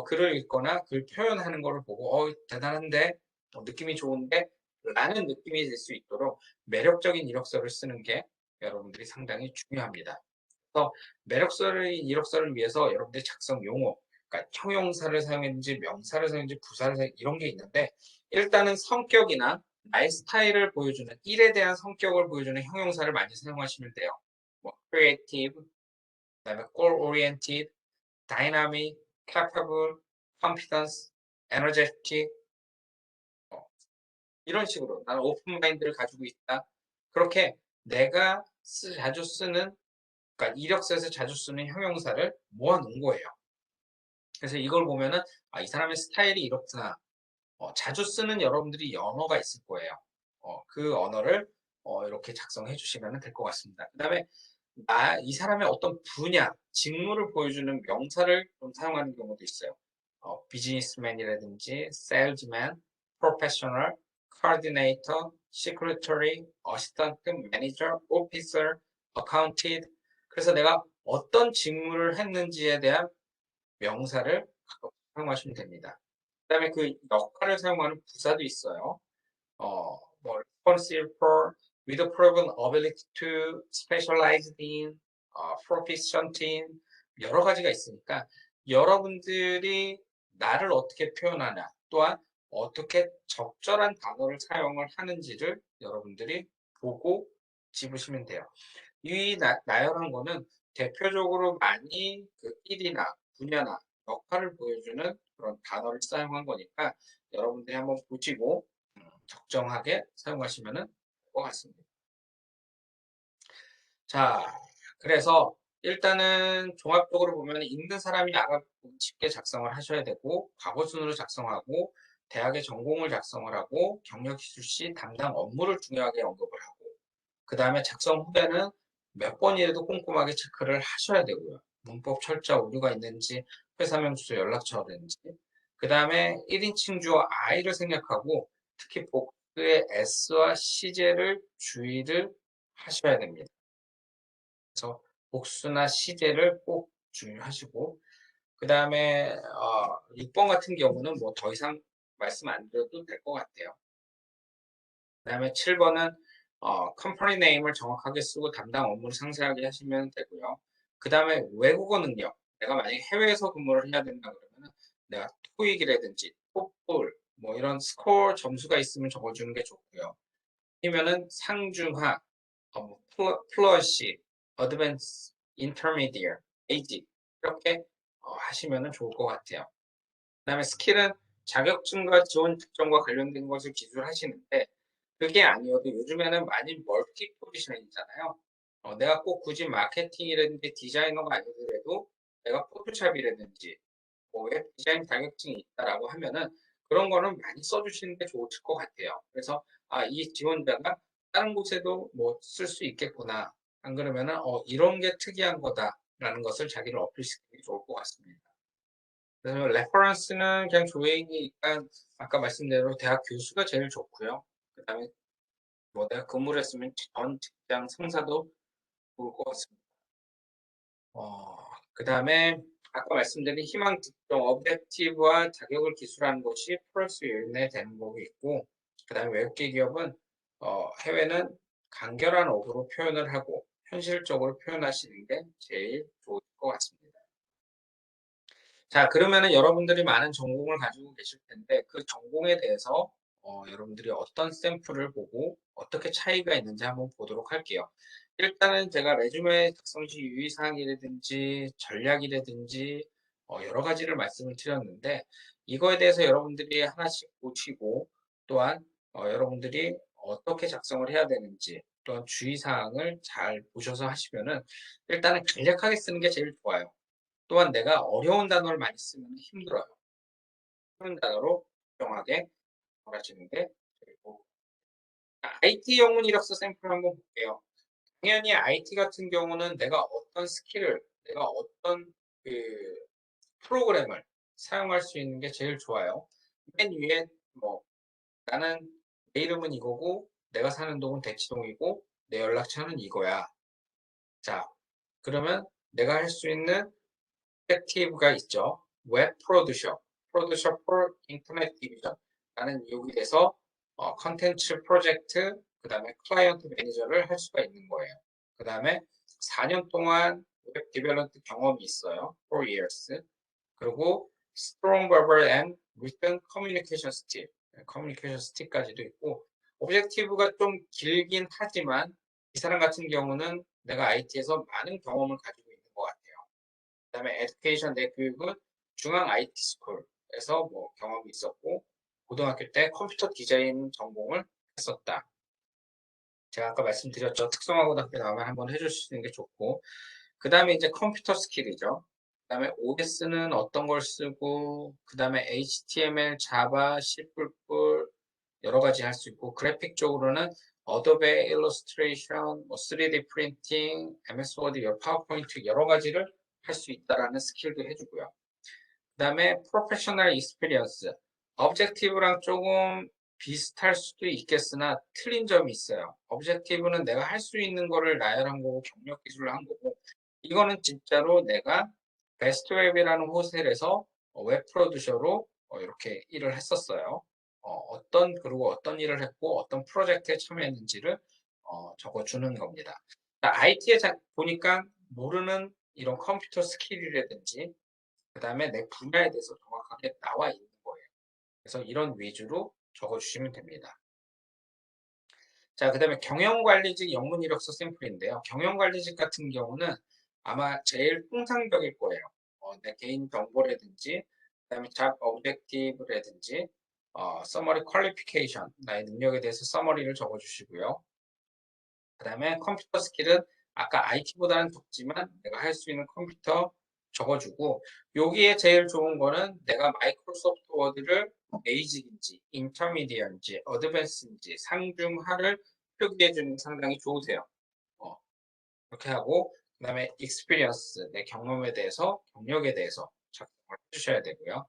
글을 읽거나 글 표현하는 거를 보고 대단한데? 느낌이 좋은데? 라는 느낌이 들 수 있도록 매력적인 이력서를 쓰는 게 여러분들이 상당히 중요합니다. 그래서 매력적인 이력서를 위해서 여러분들이 작성 용어, 그러니까 형용사를 사용했는지 명사를 사용했는지 부사를 사용 이런 게 있는데 일단은 성격이나 나의 스타일을 보여주는 일에 대한 성격을 보여주는 형용사를 많이 사용하시면 돼요. 뭐 creative, 그다음에 goal-oriented, dynamic, capable, confidence, energetic 이런 식으로 나는 오픈 마인드를 가지고 있다. 그렇게 내가 자주 쓰는 그러니까 이력서에서 자주 쓰는 형용사를 모아놓은 거예요. 그래서 이걸 보면은 이 사람의 스타일이 이렇구나. 자주 쓰는 여러분들이 언어가 있을 거예요. 그 언어를 이렇게 작성해 주시면 될 것 같습니다. 그 다음에 이 사람의 어떤 분야, 직무를 보여주는 명사를 좀 사용하는 경우도 있어요. 비즈니스맨이라든지 salesman, professional, coordinator, secretary, assistant manager, officer, accountant. 그래서 내가 어떤 직무를 했는지에 대한 명사를 사용하시면 됩니다. 그 다음에 그 역할을 사용하는 부사도 있어요. 뭐 responsible for, with a proven ability to, specialize in, proficient in 여러 가지가 있으니까 여러분들이 나를 어떻게 표현하냐 또한 어떻게 적절한 단어를 사용을 하는지를 여러분들이 보고 집으시면 돼요. 이 나열한 거는 대표적으로 많이 그 일이나 분야나 역할을 보여주는 그런 단어를 사용한 거니까 여러분들이 한번 보시고 적정하게 사용하시면 될 것 같습니다. 자, 그래서 일단은 종합적으로 보면 읽는 사람이 알아보기 쉽게 작성을 하셔야 되고 과거순으로 작성하고 대학의 전공을 작성을 하고 경력 기술 시 담당 업무를 중요하게 언급을 하고 그 다음에 작성 후에는 몇 번이라도 꼼꼼하게 체크를 하셔야 되고요. 문법 철자 오류가 있는지 회사명 주소 연락처라든지 그 다음에 1인칭 주어 I를 생략하고 특히 복수의 S와 시제를 주의를 하셔야 됩니다. 그래서 복수나 시제를 꼭 주의하시고 그 다음에 6번 같은 경우는 뭐 더 이상 말씀 안 드려도 될 것 같아요. 그 다음에 7번은 컴퍼니 네임을 정확하게 쓰고 담당 업무를 상세하게 하시면 되고요. 그 다음에 외국어 능력. 내가 만약에 해외에서 근무를 해야 된다 그러면 내가 토익이라든지 토플 뭐 이런 스코어 점수가 있으면 적어주는 게 좋고요. 아니면은 상중하, 플러시, 어드밴스, 인터미디어, 베이직 이렇게 하시면 좋을 것 같아요. 그 다음에 스킬은 자격증과 지원 특정과 관련된 것을 기술하시는데 그게 아니어도 요즘에는 많이 멀티 포지션이잖아요. 내가 꼭 굳이 마케팅이라든지 디자이너가 아니더라도 내가 포토샵이라든지 웹 디자인 자격증이 있다라고 하면은 그런 거는 많이 써주시는 게 좋을 것 같아요. 그래서 이 지원자가 다른 곳에도 뭐 쓸 수 있겠구나. 안 그러면은 이런 게 특이한 거다라는 것을 자기를 어필시키는 게 좋을 것 같습니다. 그래서 레퍼런스는 그냥 조회이니까 아까 말씀대로 대학 교수가 제일 좋고요. 그다음에 뭐 내가 근무를 했으면 전 직장 상사도 좋을 것 같습니다. 그다음에 아까 말씀드린 희망 특정 오브젝티브와 자격을 기술하는 것이 플러스 요인에 되는 거고 있고 그다음에 외국계 기업은 해외는 간결한 어구로 표현을 하고 현실적으로 표현하시는 게 제일 좋을 것 같습니다. 자, 그러면은 여러분들이 많은 전공을 가지고 계실 텐데 그 전공에 대해서 여러분들이 어떤 샘플을 보고 어떻게 차이가 있는지 한번 보도록 할게요. 일단은 제가 레주메 작성 시 유의사항이라든지 전략이라든지 여러 가지를 말씀을 드렸는데 이거에 대해서 여러분들이 하나씩 보시고 또한 여러분들이 어떻게 작성을 해야 되는지 또한 주의사항을 잘 보셔서 하시면은 일단은 간략하게 쓰는 게 제일 좋아요. 또한 내가 어려운 단어를 많이 쓰면 힘들어요. 쉬운 단어로 정하게 하시는 게 되고 IT 영문 이력서 샘플 한번 볼게요. 당연히 IT 같은 경우는 내가 어떤 스킬을 내가 어떤 그 프로그램을 사용할 수 있는 게 제일 좋아요. 맨 위에 뭐 나는 내 이름은 이거고 내가 사는 동은 대치동이고 내 연락처는 이거야. 자, 그러면 내가 할 수 있는 옵젝티브가 있죠. 웹 프로듀서, 프로듀서 for 인터넷 디비전. 나는 여기에서 컨텐츠 프로젝트, 그 다음에 클라이언트 매니저를 할 수가 있는 거예요. 그 다음에 4년 동안 웹 디벨롭먼트 경험이 있어요. 4 years. 그리고 strong verbal and written communication skill, 커뮤니케이션 스킬까지도 있고, 오브젝티브가 좀 길긴 하지만 이 사람 같은 경우는 내가 IT에서 많은 경험을 가지고 있는 것 같아요. 그다음에 에듀케이션 내 교육은 중앙 IT 스쿨에서 뭐 경험이 있었고, 고등학교 때 컴퓨터 디자인 전공을 했었다. 제가 아까 말씀드렸죠. 특성화고등학교 나오면 한번 해줄 수 있는 게 좋고, 그 다음에 이제 컴퓨터 스킬이죠. 그 다음에 OS는 어떤 걸 쓰고, 그 다음에 HTML, Java, C++ 여러 가지 할 수 있고, 그래픽 쪽으로는 Adobe Illustration, 뭐 3D 프린팅, MS Word, 파워포인트 여러 가지를 할 수 있다라는 스킬도 해주고요. 그 다음에 프로페셔널 익스피리언스. objective랑 조금 비슷할 수도 있겠으나 틀린 점이 있어요. objective는 내가 할 수 있는 거를 나열한 거고 경력 기술을 한 거고, 이거는 진짜로 내가 베스트웹이라는 호텔에서 웹 프로듀서로 이렇게 일을 했었어요. 그리고 어떤 일을 했고 어떤 프로젝트에 참여했는지를 적어주는 겁니다. IT에 보니까 모르는 이런 컴퓨터 스킬이라든지 그 다음에 내 분야에 대해서 정확하게 나와 있는 거예요. 그래서 이런 위주로 적어주시면 됩니다. 자, 그 다음에 경영관리직 영문 이력서 샘플인데요. 경영관리직 같은 경우는 아마 제일 통상적일 거예요. 내 개인 정보라든지, 그 다음에 잡 오브젝티브라든지, 서머리 퀄리피케이션, 나의 능력에 대해서 서머리를 적어주시고요. 그 다음에 컴퓨터 스킬은 아까 IT보다는 적지만 내가 할 수 있는 컴퓨터 적어주고, 여기에 제일 좋은 거는 내가 마이크로소프트 워드를 베이직인지, 인터미디어인지, 어드밴스인지, 상중하를 표기해 주는 게 상당히 좋으세요. 그렇게 하고, 그 다음에 익스피리언스, 내 경험에 대해서, 경력에 대해서 작성을 해주셔야 되고요.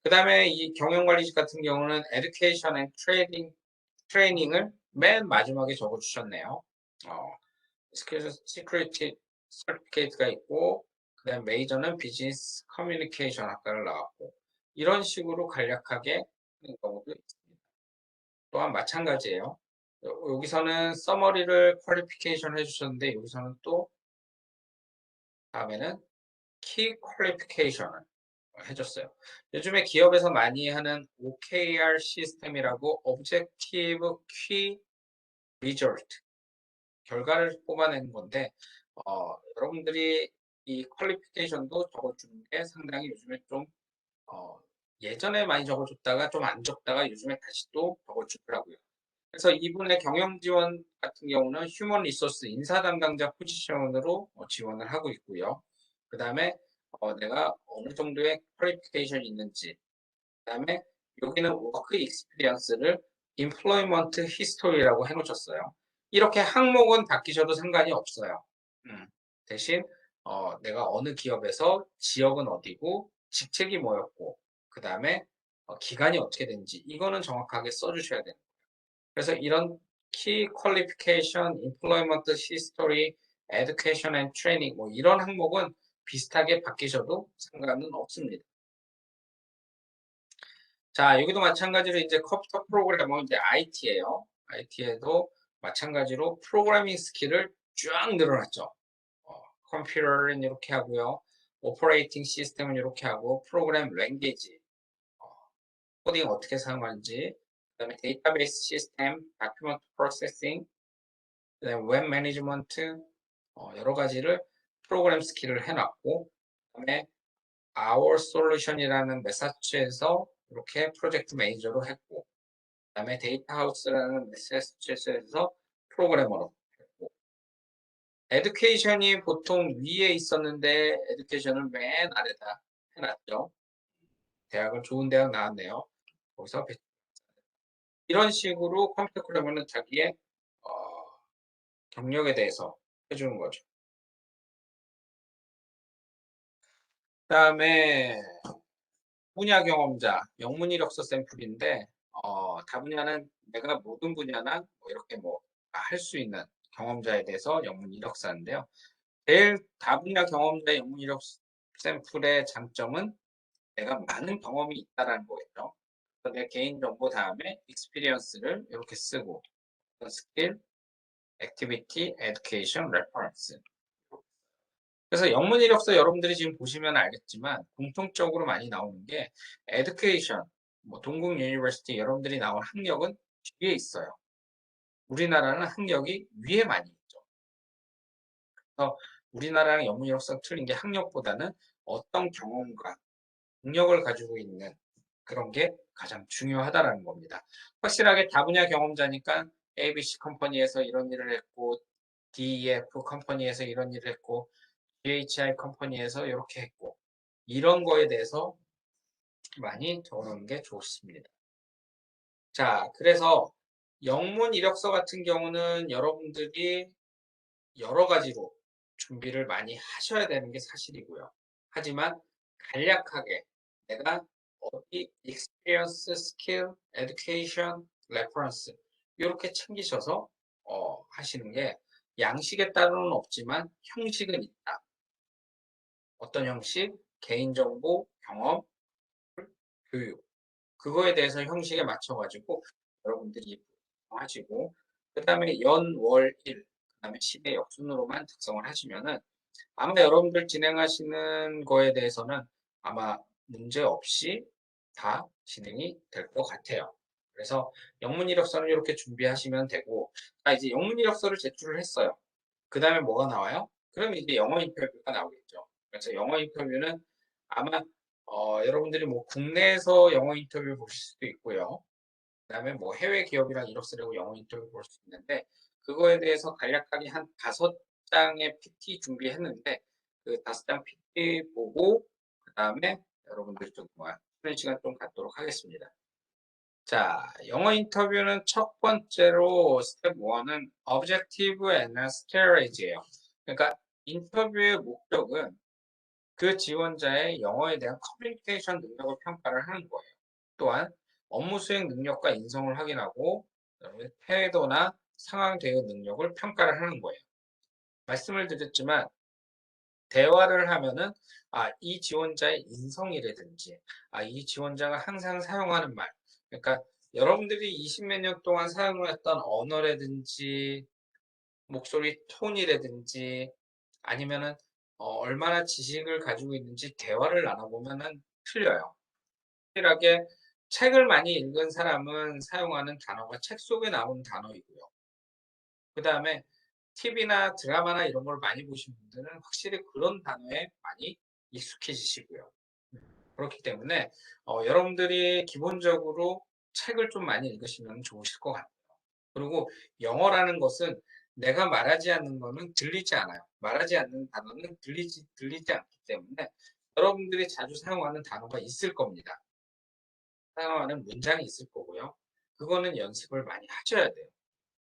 그 다음에 이 경영관리직 같은 경우는 에듀케이션 앤 트레이닝을 맨 마지막에 적어주셨네요. 시큐리티 서티피케이트가 있고, 그 다음 메이저는 비즈니스 커뮤니케이션 학과를 나왔고, 이런 식으로 간략하게 하는 경우도 있습니다. 또한 마찬가지예요. 여기서는 서머리를 퀄리피케이션 해주셨는데, 여기서는 또 다음에는 키 퀄리피케이션을 해줬어요. 요즘에 기업에서 많이 하는 OKR 시스템이라고 Objective Key Result, 결과를 뽑아내는 건데, 여러분들이 이 퀄리피케이션도 적어주는 게 상당히 요즘에 좀 예전에 많이 적어줬다가 좀 안 적다가 요즘에 다시 또 적어주더라고요. 그래서 이분의 경영 지원 같은 경우는 휴먼 리소스 인사 담당자 포지션으로 지원을 하고 있고요. 그 다음에 내가 어느 정도의 퀄리피케이션이 있는지, 그 다음에 여기는 워크 익스피리언스를 임플로이먼트 히스토리라고 해놓으셨어요. 이렇게 항목은 바뀌셔도 상관이 없어요. 대신 내가 어느 기업에서 지역은 어디고 직책이 뭐였고 그 다음에 기간이 어떻게 되는지 이거는 정확하게 써주셔야 돼요. 그래서 이런 키 퀄리피케이션, 임플로이먼트 히스토리, 에듀케이션 앤 트레이닝 뭐 이런 항목은 비슷하게 바뀌셔도 상관은 없습니다. 자, 여기도 마찬가지로 이제 컴퓨터 프로그래머 이제 IT예요. IT에도 마찬가지로 프로그래밍 스킬을 쫙 늘어났죠. 컴퓨터는 이렇게 하고요. 오퍼레이팅 시스템은 이렇게 하고 프로그램 랭귀지, 코딩 어떻게 사용하는지, 그다음에 데이터베이스 시스템, 다큐먼트 프로세싱, 그다음에 웹 매니지먼트 여러 가지를 프로그램 스킬을 해놨고, 그다음에 Our Solution이라는 매사추set츠에서 이렇게 프로젝트 매니저로 했고, 그다음에 데이터 하우스라는 매사추set츠에서 프로그래머로 했고, 에듀케이션이 보통 위에 있었는데 에듀케이션을 맨 아래다 해놨죠. 대학을 좋은 대학 나왔네요. 거기서 이런 식으로 컴퓨터 프로그래머는 자기의 경력에 대해서 해주는 거죠. 그다음에 분야 경험자, 영문 이력서 샘플인데 다분야는 내가 모든 분야나 뭐 이렇게 뭐 할 수 있는 경험자에 대해서 영문 이력서인데요. 제일 다분야 경험자 영문 이력 샘플의 장점은 내가 많은 경험이 있다라는 거겠죠. 그래서 내 개인 정보 다음에 experience를 이렇게 쓰고 스킬, 액티비티, 에듀케이션, 레퍼런스. 그래서 영문 이력서 여러분들이 지금 보시면 알겠지만 공통적으로 많이 나오는 게 에듀케이션, 뭐 동국 유니버시티 여러분들이 나온 학력은 뒤에 있어요. 우리나라는 학력이 위에 많이 있죠. 그래서 우리나라랑 영문 이력서 틀린 게 학력보다는 어떤 경험과 능력을 가지고 있는 그런 게 가장 중요하다라는 겁니다. 확실하게 다분야 경험자니까 ABC 컴퍼니에서 이런 일을 했고 DEF 컴퍼니에서 이런 일을 했고 GHI 컴퍼니에서 이렇게 했고 이런 거에 대해서 많이 적어놓는 게 좋습니다. 자, 그래서 영문 이력서 같은 경우는 여러분들이 여러 가지로 준비를 많이 하셔야 되는 게 사실이고요. 하지만 간략하게 내가 어디 experience, skill, education, reference 이렇게 챙기셔서 하시는 게 양식에 따로는 없지만 형식은 있다. 어떤 형식? 개인정보, 경험, 교육. 그거에 대해서 형식에 맞춰가지고 여러분들이 하시고 그 다음에 연, 월, 일, 그 다음에 시대 역순으로만 작성을 하시면은 아마 여러분들 진행하시는 거에 대해서는 아마 문제 없이 다 진행이 될 것 같아요. 그래서 영문 이력서는 이렇게 준비하시면 되고, 이제 영문 이력서를 제출을 했어요. 그 다음에 뭐가 나와요? 그럼 이제 영어 인터뷰가 나오겠죠. 그래서 영어 인터뷰는 아마 여러분들이 뭐 국내에서 영어 인터뷰 보실 수도 있고요. 그 다음에 뭐 해외 기업이랑 이력서를 내고 영어 인터뷰 볼 수 있는데 그거에 대해서 간략하게 한 5장의 PT 준비했는데 그 5장 PT 보고 그 다음에 여러분들이 좀 쉬는 시간 좀 갖도록 하겠습니다. 자, 영어 인터뷰는 첫 번째로 스텝 1은 Objective and Strategy예요. 그러니까 인터뷰의 목적은 그 지원자의 영어에 대한 커뮤니케이션 능력을 평가를 하는 거예요. 또한 업무 수행 능력과 인성을 확인하고 태도나 상황 대응 능력을 평가를 하는 거예요. 말씀을 드렸지만 대화를 하면은 이 지원자의 인성이라든지 이 지원자가 항상 사용하는 말 그러니까 여러분들이 20몇 년 동안 사용했던 언어라든지 목소리 톤이라든지 아니면은 얼마나 지식을 가지고 있는지 대화를 나눠보면은 틀려요. 확실하게 책을 많이 읽은 사람은 사용하는 단어가 책 속에 나오는 단어이고요. 그 다음에 TV나 드라마나 이런 걸 많이 보신 분들은 확실히 그런 단어에 많이 익숙해지시고요. 그렇기 때문에 여러분들이 기본적으로 책을 좀 많이 읽으시면 좋으실 것 같아요. 그리고 영어라는 것은 내가 말하지 않는 거는 들리지 않아요. 말하지 않는 단어는 들리지 않기 때문에 여러분들이 자주 사용하는 단어가 있을 겁니다. 사용하는 문장이 있을 거고요. 그거는 연습을 많이 하셔야 돼요.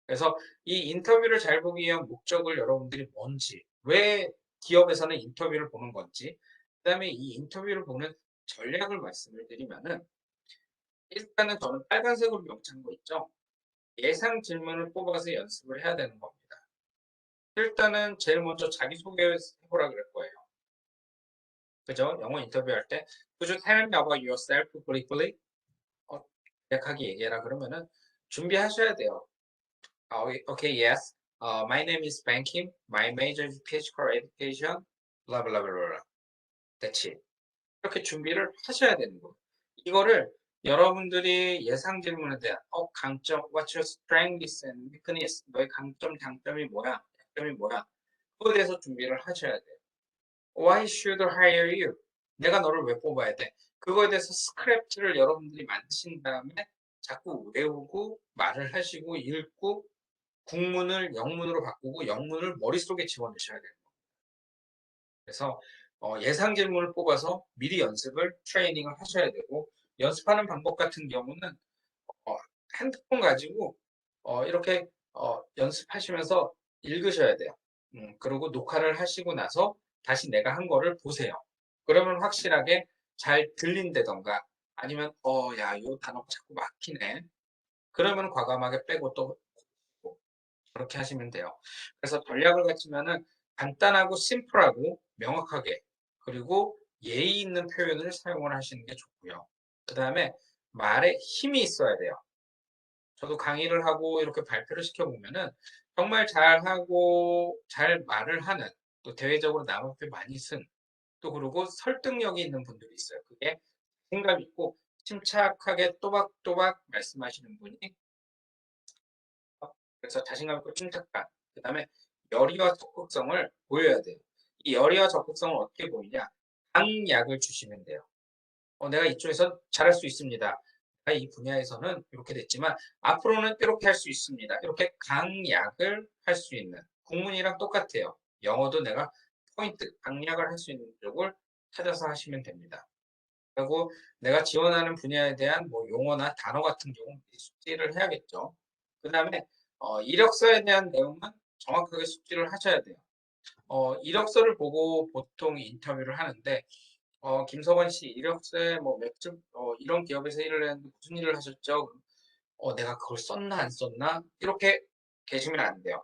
그래서 이 인터뷰를 잘 보기 위한 목적을 여러분들이 뭔지, 왜 기업에서는 인터뷰를 보는 건지, 그 다음에 이 인터뷰를 보는 전략을 말씀을 드리면은 일단은 저는 빨간색으로 명치한 거 있죠? 예상 질문을 뽑아서 연습을 해야 되는 겁니다. 일단은 제일 먼저 자기소개 해보라 그럴 거예요. 그죠? 영어 인터뷰할 때 Could you tell me about yourself briefly? 간략하게 얘기해라 그러면은 준비하셔야 돼요. Okay, yes. My name is Ben Kim. My major is physical education. Blah blah blah blah. That's it. 이렇게 준비를 하셔야 되는 거예요. 이거를 여러분들이 예상 질문에 대한 강점, what's your strengths and weakness? 너의 강점, 장점이 뭐야? 약점이 뭐야? 그거에 대해서 준비를 하셔야 돼요. Why should I hire you? 내가 너를 왜 뽑아야 돼? 그거에 대해서 스크립트를 여러분들이 만드신 다음에 자꾸 외우고 말을 하시고 읽고 국문을 영문으로 바꾸고 영문을 머릿속에 집어넣으셔야 돼요. 그래서 예상 질문을 뽑아서 미리 연습을 트레이닝을 하셔야 되고 연습하는 방법 같은 경우는 핸드폰 가지고 이렇게 연습하시면서 읽으셔야 돼요. 그리고 녹화를 하시고 나서 다시 내가 한 거를 보세요. 그러면 확실하게 잘 들린다던가 아니면 야, 이 단어가 자꾸 막히네. 그러면 과감하게 빼고 또 그렇게 하시면 돼요. 그래서 전략을 갖추면은 간단하고 심플하고 명확하게 그리고 예의 있는 표현을 사용을 하시는 게 좋고요. 그 다음에 말에 힘이 있어야 돼요. 저도 강의를 하고 이렇게 발표를 시켜보면은 정말 잘하고 잘 말을 하는 또 대외적으로 남 앞에 많이 쓴 또 그리고 설득력이 있는 분들이 있어요. 그게 생각 있고 침착하게 또박또박 말씀하시는 분이 그래서 자신감 있고 침착감 그 다음에 열의와 적극성을 보여야 돼요. 이 열의와 적극성을 어떻게 보이냐 강약을 주시면 돼요. 내가 이쪽에서 잘할 수 있습니다. 내가 이 분야에서는 이렇게 됐지만 앞으로는 이렇게 할 수 있습니다. 이렇게 강약을 할 수 있는 국문이랑 똑같아요. 영어도 내가 포인트 강약을 할 수 있는 쪽을 찾아서 하시면 됩니다. 그리고 내가 지원하는 분야에 대한 뭐 용어나 단어 같은 경우 숙지를 해야겠죠. 그 다음에 이력서에 대한 내용은 정확하게 숙지를 하셔야 돼요. 이력서를 보고 보통 인터뷰를 하는데 김석원 씨 이력서에 뭐 맥주 이런 기업에서 일을 했는데 무슨 일을 하셨죠? 내가 그걸 썼나 안 썼나? 이렇게 계시면 안 돼요.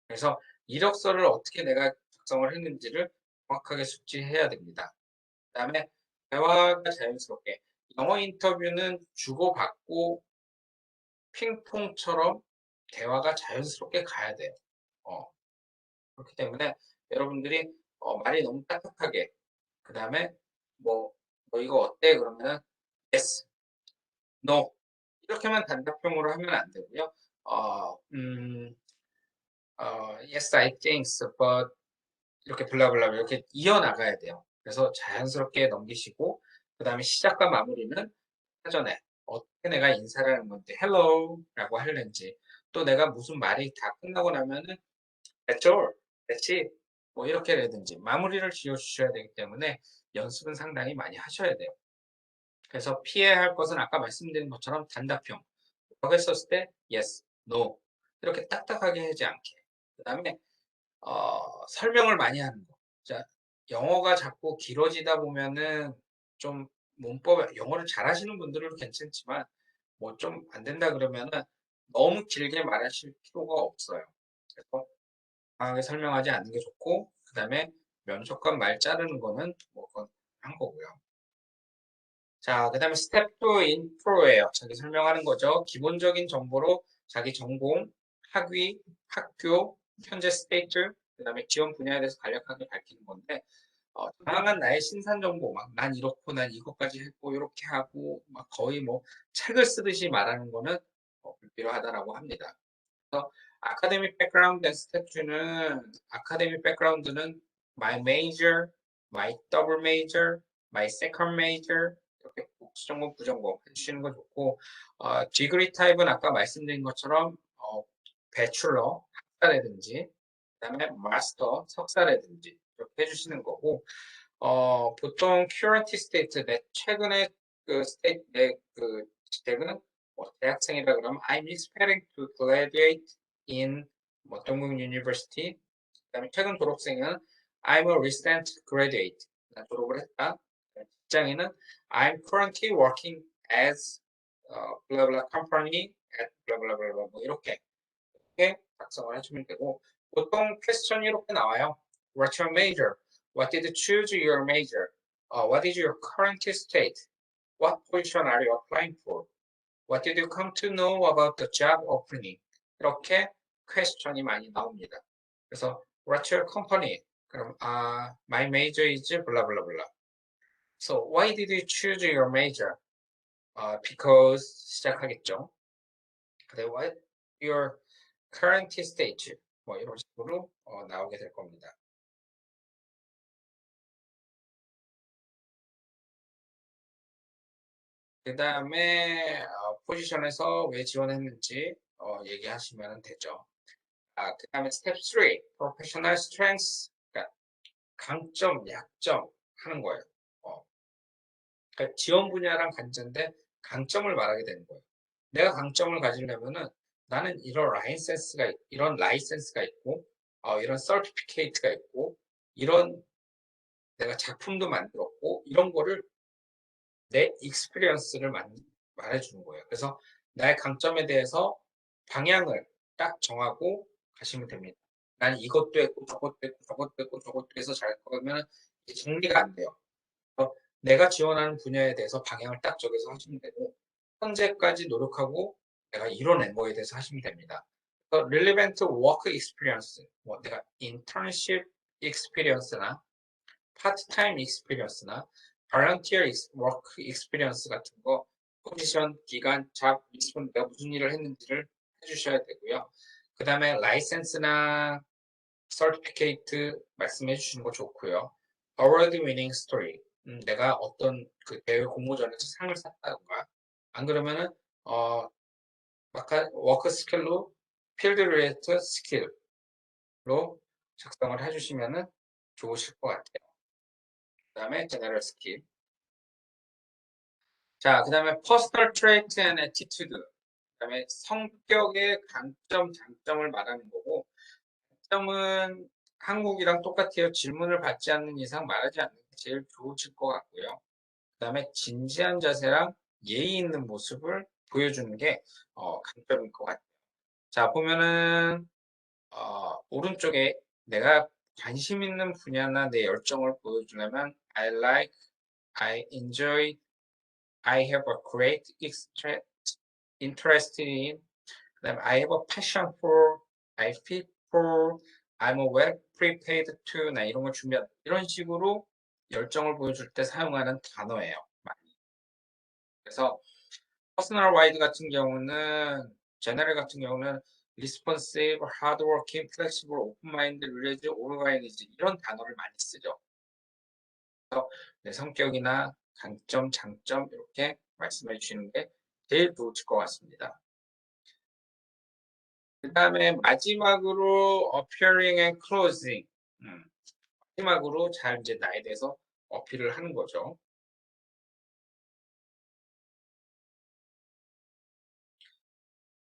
그래서 이력서를 어떻게 내가 작성을 했는지를 정확하게 숙지해야 됩니다. 그다음에 대화가 자연스럽게 영어 인터뷰는 주고받고 핑퐁처럼 대화가 자연스럽게 가야 돼요. 어, 그렇기 때문에 여러분들이 말이 너무 딱딱하게 그다음에 뭐, 뭐 이거 어때? 그러면은 yes, no 이렇게만 단답형으로 하면 안 되고요. yes, I think so, but 이렇게 블라블라 이렇게 이어나가야 돼요. 그래서 자연스럽게 넘기시고 그 다음에 시작과 마무리는 사전에 어떻게 내가 인사를 하는 건지 hello라고 하는지 또 내가 무슨 말이 다 끝나고 나면은 that's all, that's it 뭐 이렇게라든지 마무리를 지어주셔야 되기 때문에 연습은 상당히 많이 하셔야 돼요. 그래서 피해야 할 것은 아까 말씀드린 것처럼 단답형 라고 했었을 때 yes, no 이렇게 딱딱하게 하지 않게 그 다음에 설명을 많이 하는 거. 자, 영어가 자꾸 길어지다 보면은 좀 문법, 영어를 잘하시는 분들은 괜찮지만 뭐 좀 안 된다 그러면은 너무 길게 말하실 필요가 없어요. 그래서 강하게 설명하지 않는 게 좋고, 그 다음에 면접관 말 자르는 거는 뭐 그건 한 거고요. 자, 그 다음에 스텝 2 인트로예요. 자기 설명하는 거죠. 기본적인 정보로 자기 전공, 학위, 학교, 현재 스테이트, 그 다음에 지원 분야에 대해서 간략하게 밝히는 건데 다양한 나의 신산 정보, 막 난 이렇고 난 이것까지 했고 이렇게 하고 막 거의 뭐 책을 쓰듯이 말하는 거는 불필요하다라고 합니다. 그래서 아카데믹 백그라운드 앤 스텝2는 아카데믹 백그라운드는 my major, my double major, my second major 이렇게 수전공, 부전공 해주시는 거 좋고 디그리 타입은 아까 말씀드린 것처럼 배출러, 학사라든지 그다음에 마스터, 석사라든지 이렇게 해주시는 거고 보통 current state 내 최근에 그 state 내그 스택은 뭐 대학생이라 그러면 I'm expecting to graduate in 뭐 동국 유니버시티 그다음에 최근 졸업생은 I'm a recent graduate 나 졸업을 했다 직장인은 I'm currently working as blah blah company at blah blah blah blah 뭐 이렇게 작성을 해주면 되고 보통 퀘스천이 이렇게 나와요. What's your major? What did you choose your major? What is your current state? What position are you applying for? What did you come to know about the job opening? 이렇게 퀘스천이 많이 나옵니다. 그래서 What's your company? 그럼 my major is blah blah blah. So why did you choose your major? Because 시작하겠죠. 그다음에 what your current state 뭐 이런 식으로 나오게 될 겁니다. 그 다음에 포지션에서 왜 지원했는지 얘기하시면 되죠. 그 다음에 스텝 3, professional strengths, 그러니까 강점, 약점 하는 거예요. 그러니까 지원 분야랑 관계인데 강점을 말하게 되는 거예요. 내가 강점을 가지려면은 나는 이런 라이센스가 있고, 이런 서티피케이트가 있고, 이런 내가 작품도 만들었고, 이런 거를 내 익스피리언스를 말해주는 거예요. 그래서 나의 강점에 대해서 방향을 딱 정하고 가시면 됩니다. 난 이것도 했고 저것도 했고 저것도 했고 저것도 해서 잘 거면 정리가 안 돼요. 그래서 내가 지원하는 분야에 대해서 방향을 딱 정해서 하시면 되고 현재까지 노력하고 내가 이뤄낸 거에 대해서 하시면 됩니다. 그래서 relevant work experience, 뭐 내가 internship experience나 파트타임 익스피리언스나 volunteer work experience 같은 거 포지션, 기간, 잡, 리스폰 내가 무슨 일을 했는지를 해주셔야 되고요. 그 다음에 라이센스나 서티피케이트 말씀해 주시는 거 좋고요. award winning story, 내가 어떤 그 대회 공모전에서 상을 탔다던가 안 그러면은 워크 스킬로 필드 리레이트 스킬로 작성을 해주시면은 좋으실 것 같아요. 그 다음에 제너럴 스킬. 자, 그 다음에 퍼스널 트레이트 앤 애티튜드. 그 다음에 성격의 강점, 장점을 말하는 거고, 장점은 한국이랑 똑같아요. 질문을 받지 않는 이상 말하지 않는 게 제일 좋으실 것 같고요. 그 다음에 진지한 자세랑 예의 있는 모습을 보여주는 게 강점일 것 같아요. 자, 보면은 오른쪽에 내가 관심 있는 분야나 내 열정을 보여주려면 I like, I enjoy, I have a great interest in, 그다음에 I have a passion for, I feel for, I'm well prepared to, 나 이런 걸 준비한 이런 식으로 열정을 보여줄 때 사용하는 단어예요. 그래서 퍼스널 와이드 같은 경우는 제너럴 같은 경우는 responsive, hardworking, flexible, open-minded, religious, organized 이런 단어를 많이 쓰죠. 그래서 내 성격이나 강점, 장점 이렇게 말씀해 주시는 게 제일 좋을 것 같습니다. 그 다음에 마지막으로 appearing and closing. 마지막으로 잘 이제 나에 대해서 어필을 하는 거죠.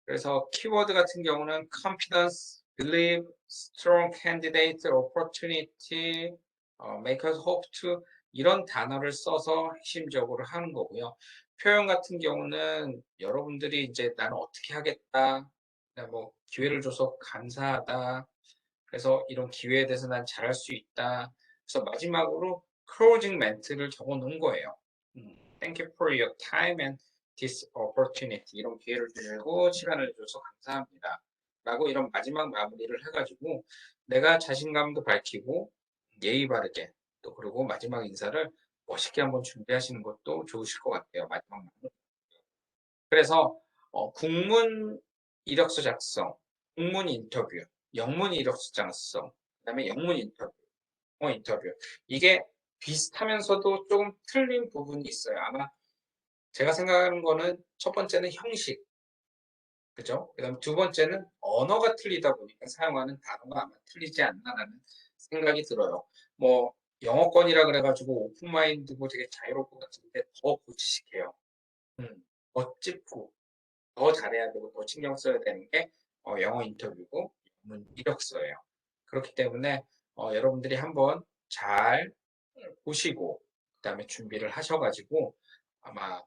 그래서 키워드 같은 경우는 confidence, believe, strong candidate, opportunity, make us hope to 이런 단어를 써서 핵심적으로 하는 거고요. 표현 같은 경우는 여러분들이 이제 나는 어떻게 하겠다, 뭐 기회를 줘서 감사하다, 그래서 이런 기회에 대해서 난 잘할 수 있다. 그래서 마지막으로 closing 멘트를 적어 놓은 거예요. Thank you for your time and this opportunity. 이런 기회를 주시고 시간을 줘서 감사합니다. 라고 이런 마지막 마무리를 해가지고 내가 자신감도 밝히고 예의 바르게 또 그리고 마지막 인사를 멋있게 한번 준비하시는 것도 좋으실 것 같아요. 마지막 마무리. 그래서 국문 이력서 작성, 국문 인터뷰, 영문 이력서 작성, 그다음에 영문 인터뷰, 인터뷰. 이게 비슷하면서도 조금 틀린 부분이 있어요. 아마 제가 생각하는 거는 첫 번째는 형식, 그죠? 그다음 두 번째는 언어가 틀리다 보니까 사용하는 단어가 아마 틀리지 않나라는 생각이 들어요. 뭐 영어권이라 그래가지고 오픈마인드고 되게 자유로울 것 같은데 더 고지식해요. 더 찝고 더 잘해야 되고 더 신경 써야 되는 게 영어 인터뷰고 영문 이력서예요. 그렇기 때문에 여러분들이 한번 잘 보시고 그다음에 준비를 하셔가지고 아마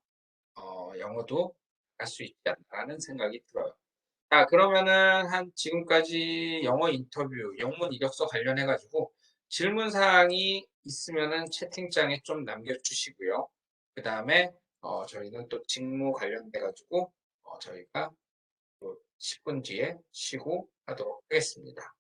영어도 할 수 있지 않나라는 생각이 들어요. 자, 그러면은 한 지금까지 영어 인터뷰, 영문 이력서 관련해가지고 질문 사항이 있으면은 채팅창에 좀 남겨주시고요. 그 다음에 저희는 또 직무 관련돼가지고 저희가 또 10분 뒤에 쉬고 하도록 하겠습니다.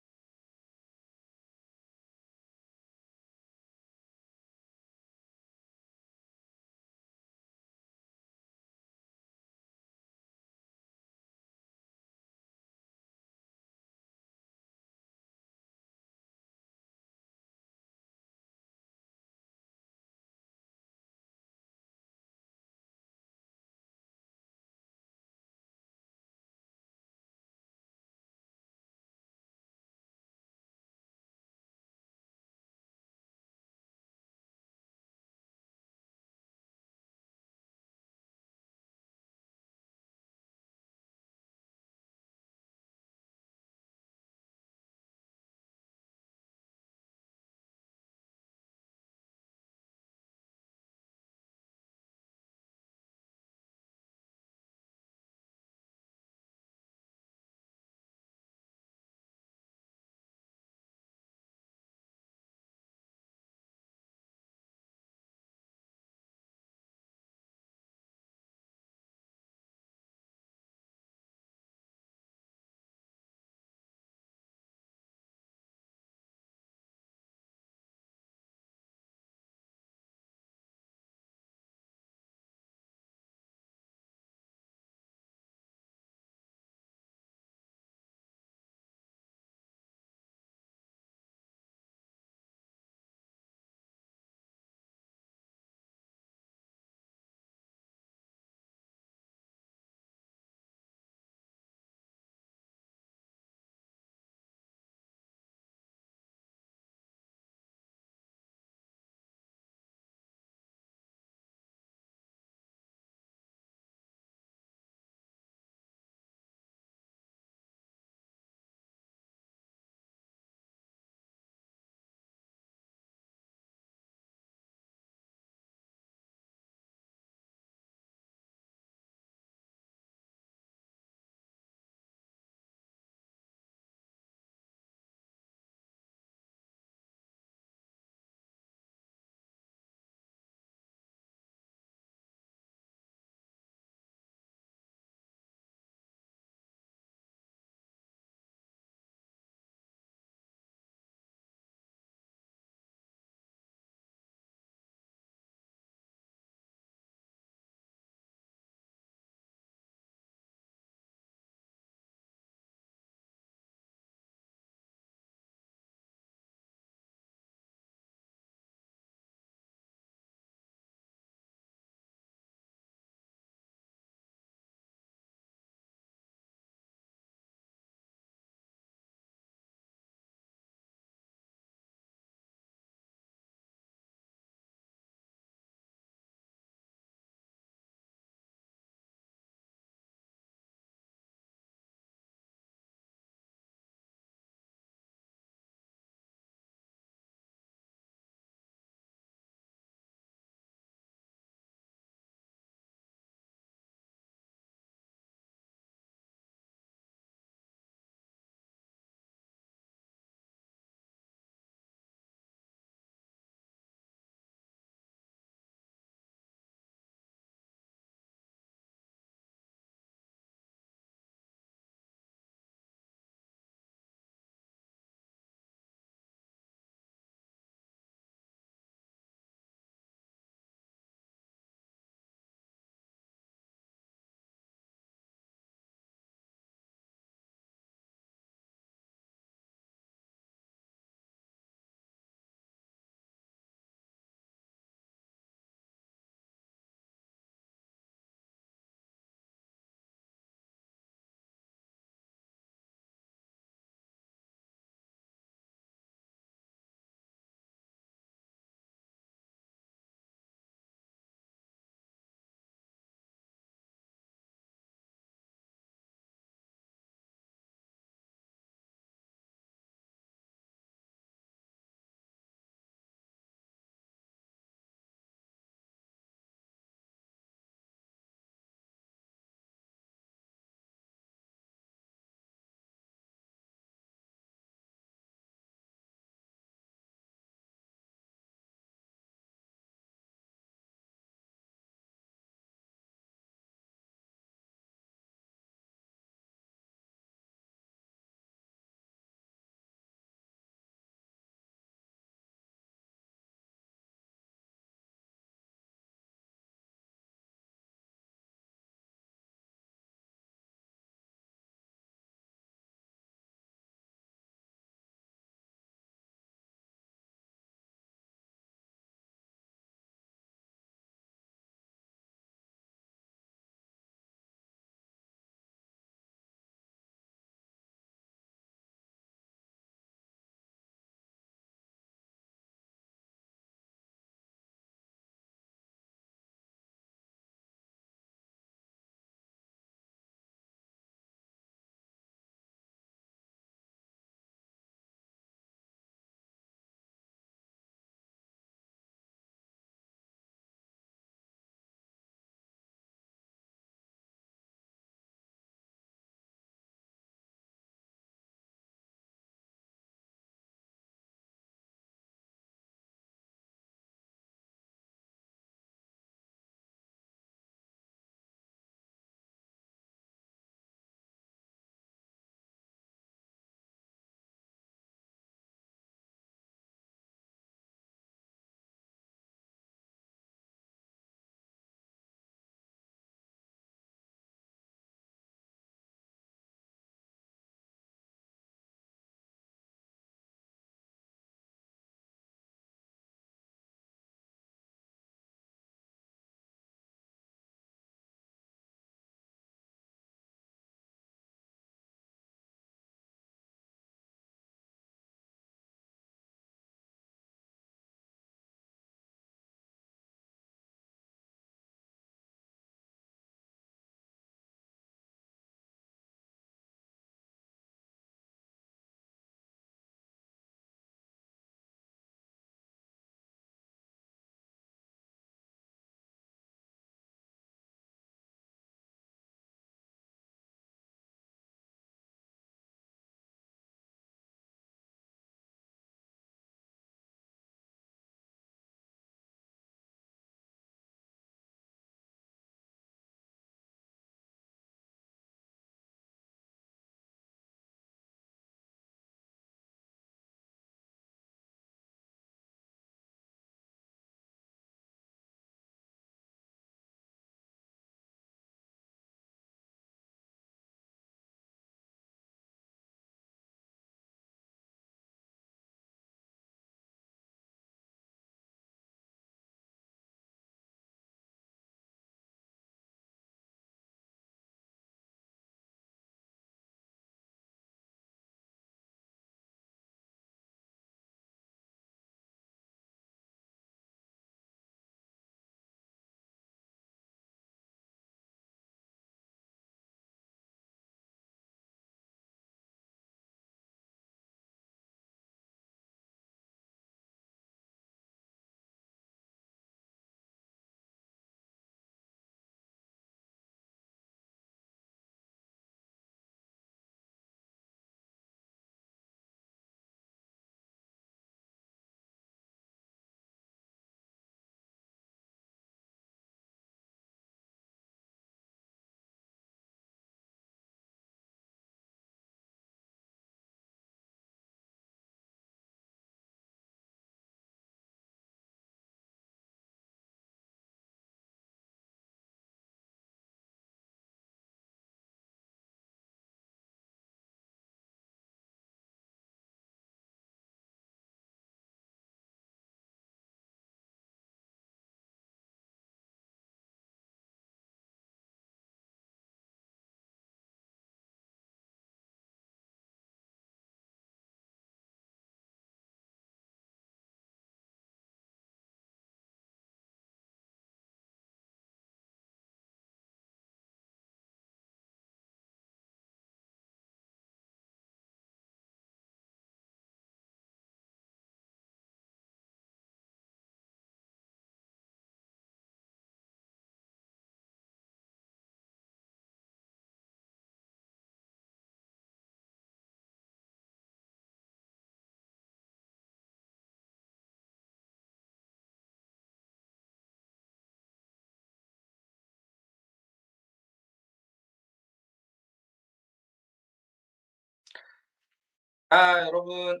여러분,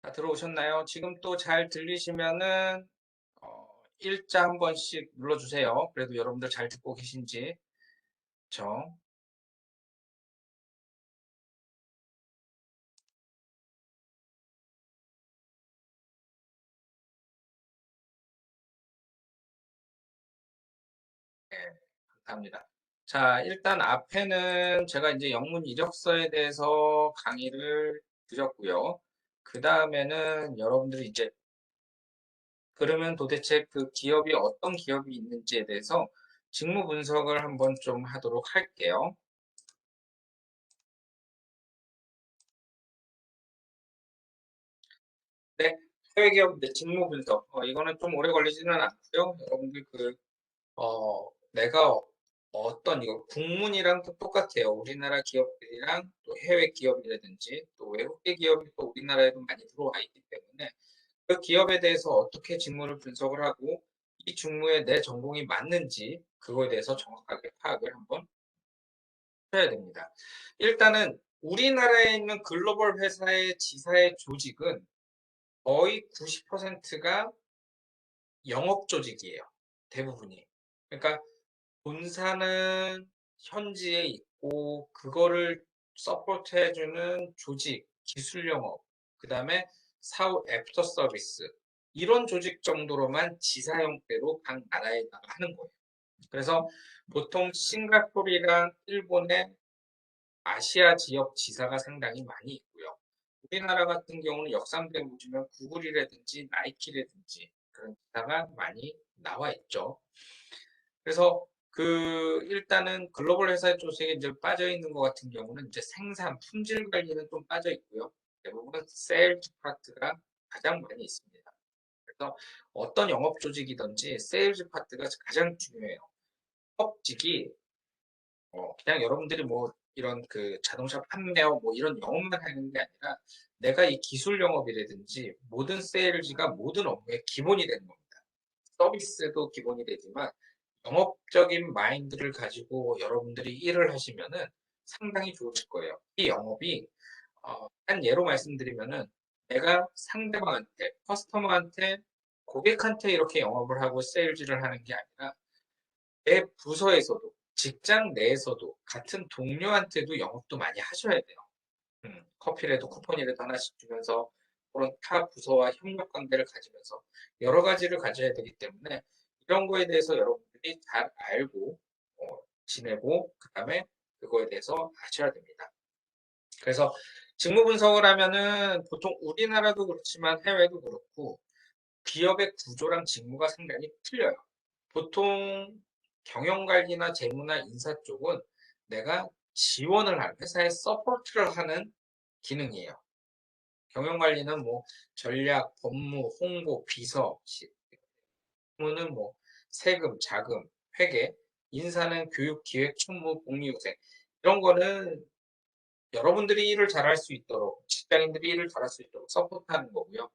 다 들어오셨나요? 지금 또 잘 들리시면은, 일자 한 번씩 눌러주세요. 그래도 여러분들 잘 듣고 계신지. 그쵸? 네, 감사합니다. 자, 일단 앞에는 제가 이제 영문 이력서에 대해서 강의를 드렸고요. 그 다음에는 여러분들이 이제 그러면 도대체 그 기업이 어떤 기업이 있는지에 대해서 직무 분석을 한번 좀 하도록 할게요. 네, 해외 기업 내 직무 분석. 이거는 좀 오래 걸리지는 않고요. 여러분들 내가 어떤 이거 국문이랑 또 똑같아요. 우리나라 기업들이랑 또 해외 기업이라든지 또 외국계 기업이 또 우리나라에도 많이 들어와 있기 때문에 그 기업에 대해서 어떻게 직무를 분석을 하고 이 직무에 내 전공이 맞는지 그거에 대해서 정확하게 파악을 한번 해야 됩니다. 일단은 우리나라에 있는 글로벌 회사의 지사의 조직은 거의 90%가 영업 조직이에요. 대부분이. 그러니까 본사는 현지에 있고 그거를 서포트 해주는 조직, 기술 영업, 그 다음에 사후 애프터 서비스 이런 조직 정도로만 지사 형태로 각 나라에다가 하는 거예요. 그래서 보통 싱가포르랑 일본의 아시아 지역 지사가 상당히 많이 있고요. 우리나라 같은 경우는 역삼대 보시면 구글이라든지 나이키라든지 그런 지사가 많이 나와 있죠. 그래서 일단은 글로벌 회사 쪽에 이제 빠져 있는 것 같은 경우는 이제 생산, 품질 관리는 좀 빠져 있고요. 대부분 세일즈 파트가 가장 많이 있습니다. 그래서 어떤 영업 조직이든지 세일즈 파트가 가장 중요해요. 업직이 그냥 여러분들이 뭐 이런 그 자동차 판매업 뭐 이런 영업만 하는 게 아니라 내가 이 기술 영업이라든지 모든 세일즈가 모든 업무의 기본이 되는 겁니다. 서비스도 기본이 되지만 영업적인 마인드를 가지고 여러분들이 일을 하시면은 상당히 좋으실 거예요. 이 영업이 한 예로 말씀드리면은 내가 상대방한테 커스터머한테 고객한테 이렇게 영업을 하고 세일즈를 하는 게 아니라 내 부서에서도 직장 내에서도 같은 동료한테도 영업도 많이 하셔야 돼요. 커피라도 쿠폰이라도 하나씩 주면서 그런 타 부서와 협력 관계를 가지면서 여러 가지를 가져야 되기 때문에 이런 거에 대해서 여러분들이 잘 알고 지내고 그다음에 그거에 대해서 아셔야 됩니다. 그래서 직무 분석을 하면은 보통 우리나라도 그렇지만 해외도 그렇고 기업의 구조랑 직무가 상당히 틀려요. 보통 경영관리나 재무나 인사 쪽은 내가 지원을 하는 회사에 서포트를 하는 기능이에요. 경영관리는 뭐 전략, 법무, 홍보, 비서, 재무는 뭐 세금, 자금, 회계, 인사는 교육, 기획, 총무, 복리후생 이런 거는 여러분들이 일을 잘할 수 있도록 직장인들이 일을 잘할 수 있도록 서포트하는 거고요.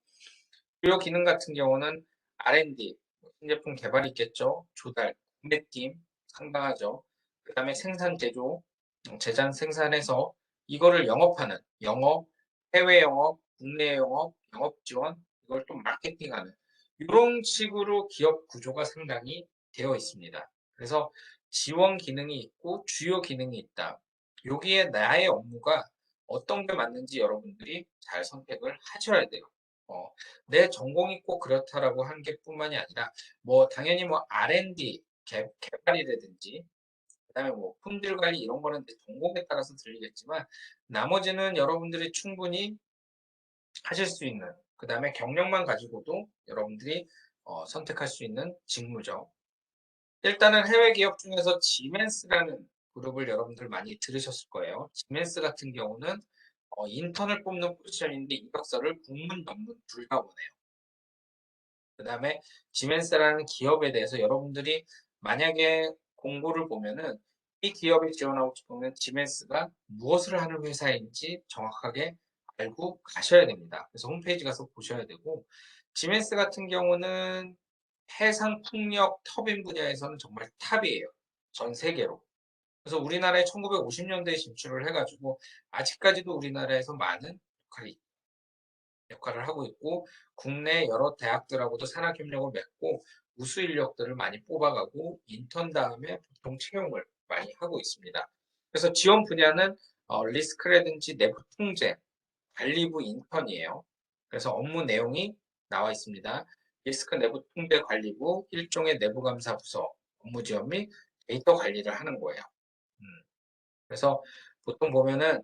주요 기능 같은 경우는 R&D, 신제품 개발이 있겠죠. 조달, 구매팀 상당하죠. 그 다음에 생산 제조, 제작 생산해서 이거를 영업하는 영업, 해외 영업, 국내 영업, 영업 지원, 이걸 또 마케팅하는 이런 식으로 기업 구조가 상당히 되어 있습니다. 그래서 지원 기능이 있고 주요 기능이 있다. 여기에 나의 업무가 어떤 게 맞는지 여러분들이 잘 선택을 하셔야 돼요. 어, 내 전공이 꼭 그렇다라고 한 게 뿐만이 아니라 뭐 당연히 뭐 R&D 개발이라든지 그다음에 뭐 품질 관리 이런 거는 내 전공에 따라서 들리겠지만 나머지는 여러분들이 충분히 하실 수 있는 그다음에 경력만 가지고도 여러분들이 선택할 수 있는 직무죠. 일단은 해외 기업 중에서 지멘스라는 그룹을 여러분들 많이 들으셨을 거예요. 지멘스 같은 경우는 인턴을 뽑는 포지션인데 이력서를 국문, 영문 둘 다 원해요. 그 다음에 지멘스라는 기업에 대해서 여러분들이 만약에 공고를 보면은 이 기업에 지원하고 싶으면 지멘스가 무엇을 하는 회사인지 정확하게 알고 가셔야 됩니다. 그래서 홈페이지 가서 보셔야 되고 지멘스 같은 경우는 해상 풍력 터빈 분야에서는 정말 탑이에요. 전 세계로. 그래서 우리나라에 1950년대에 진출을 해가지고 아직까지도 우리나라에서 많은 역할을 하고 있고 국내 여러 대학들하고도 산학협력을 맺고 우수 인력들을 많이 뽑아가고 인턴 다음에 보통 채용을 많이 하고 있습니다. 그래서 지원 분야는 리스크라든지 내부 통제, 관리부 인턴이에요. 그래서 업무 내용이 나와 있습니다. 리스크 내부 통제 관리부, 일종의 내부 감사 부서, 업무 지원 및 데이터 관리를 하는 거예요. 음, 그래서 보통 보면은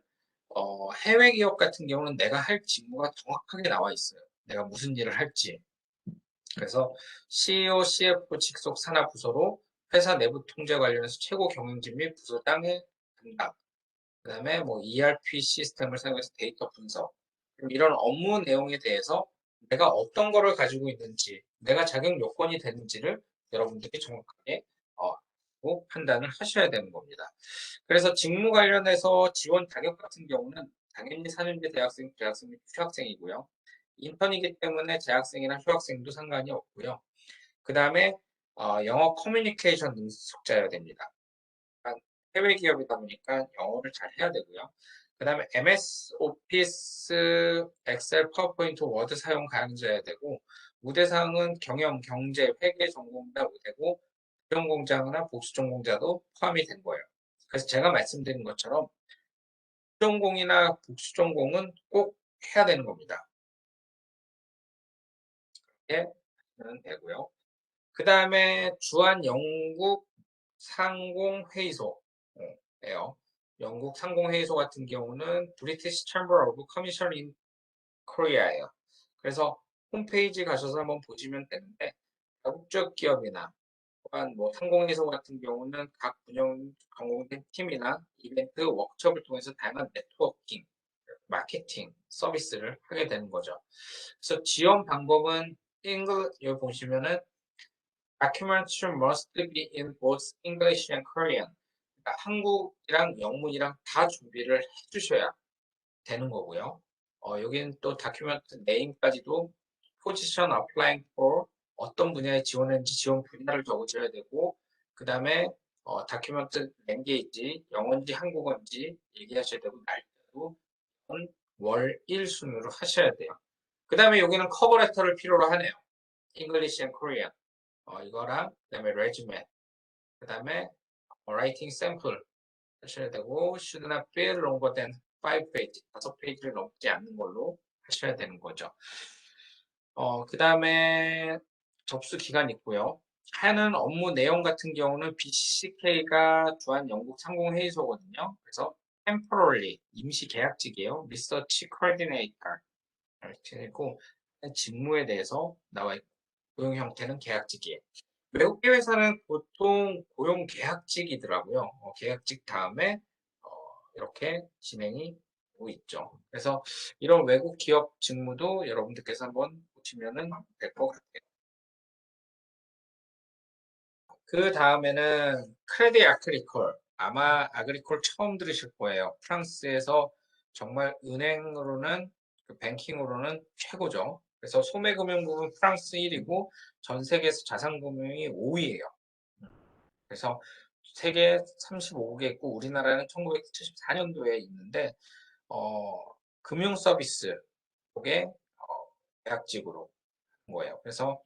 해외 기업 같은 경우는 내가 할 직무가 정확하게 나와 있어요. 내가 무슨 일을 할지. 그래서 CEO, CFO 직속 산하 부서로 회사 내부 통제 관련해서 최고 경영진 및 부서장의 담당, 그다음에 뭐 ERP 시스템을 사용해서 데이터 분석, 이런 업무 내용에 대해서 내가 어떤 거를 가지고 있는지, 내가 자격 요건이 되는지를 여러분들이 정확하게 판단을 하셔야 되는 겁니다. 그래서 직무 관련해서 지원 자격 같은 경우는 당연히 4년제 대학생, 재학생 및 휴학생이고요. 인턴이기 때문에 재학생이나 휴학생도 상관이 없고요. 그 다음에 영어 커뮤니케이션 능숙자여야 됩니다. 해외 기업이다 보니까 영어를 잘 해야 되고요. 그 다음에 MS 오피스, 엑셀, 파워포인트, 워드 사용 가능자여야 되고 우대사항은 경영, 경제, 회계 전공자 우대고 부전공자나 복수 전공자도 포함이 된 거예요. 그래서 제가 말씀드린 것처럼 전공이나 복수 전공은 꼭 해야 되는 겁니다. 이렇게 하면 되고요. 그 다음에 주한 영국 상공회의소예요. 영국 상공회의소 같은 경우는 British Chamber of Commerce in Korea예요. 그래서 홈페이지 가셔서 한번 보시면 되는데 다국적 기업이나 또한 뭐 상공회의소 같은 경우는 각 운영 전공된 팀이나 이벤트, 워크숍을 통해서 다양한 네트워킹, 마케팅 서비스를 하게 되는 거죠. 그래서 지원 방법은 여기 보시면은 Documents must be in both English and Korean. 그러니까 한국이랑 영문이랑 다 준비를 해주셔야 되는 거고요. 여기는 또 다큐멘트 네임까지도 포지션 applying for 어떤 분야에 지원했는지 지원 분야를 적으셔야 되고 그 다음에 다큐멘트 랭게이지 영어인지 한국어인지 얘기하셔야 되고 날짜도 월 1순으로 하셔야 돼요. 그 다음에 여기는 커버레터를 필요로 하네요. English and Korean. 이거랑 그다음에 resume, 그다음에 writing sample 하셔야 되고 should not be longer than 5페이지, 5페이지를 넘지 않는 걸로 하셔야 되는 거죠. 그다음에 접수 기간 있고요. 하는 업무 내용 같은 경우는 BCK가 주한 영국 상공회의소거든요. 그래서 temporarily 임시 계약직이에요. research coordinator 이렇게 되고 직무에 대해서 나와 있고 고용 형태는 계약직이에요. 외국계 회사는 보통 고용 계약직이더라고요. 계약직 다음에 어, 이렇게 진행이 되고 있죠. 그래서 이런 외국 기업 직무도 여러분들께서 한번 보시면 될 것 같아요. 그 다음에는 크레디 아그리콜. 아마 아그리콜 처음 들으실 거예요. 프랑스에서 정말 은행으로는 그 뱅킹으로는 최고죠. 그래서 소매금융 부분 프랑스 1위고 전 세계에서 자산금융이 5위예요. 그래서 세계 35국에 있고 우리나라는 1974년도에 있는데 금융 서비스 쪽에 계약직으로 한 거예요. 그래서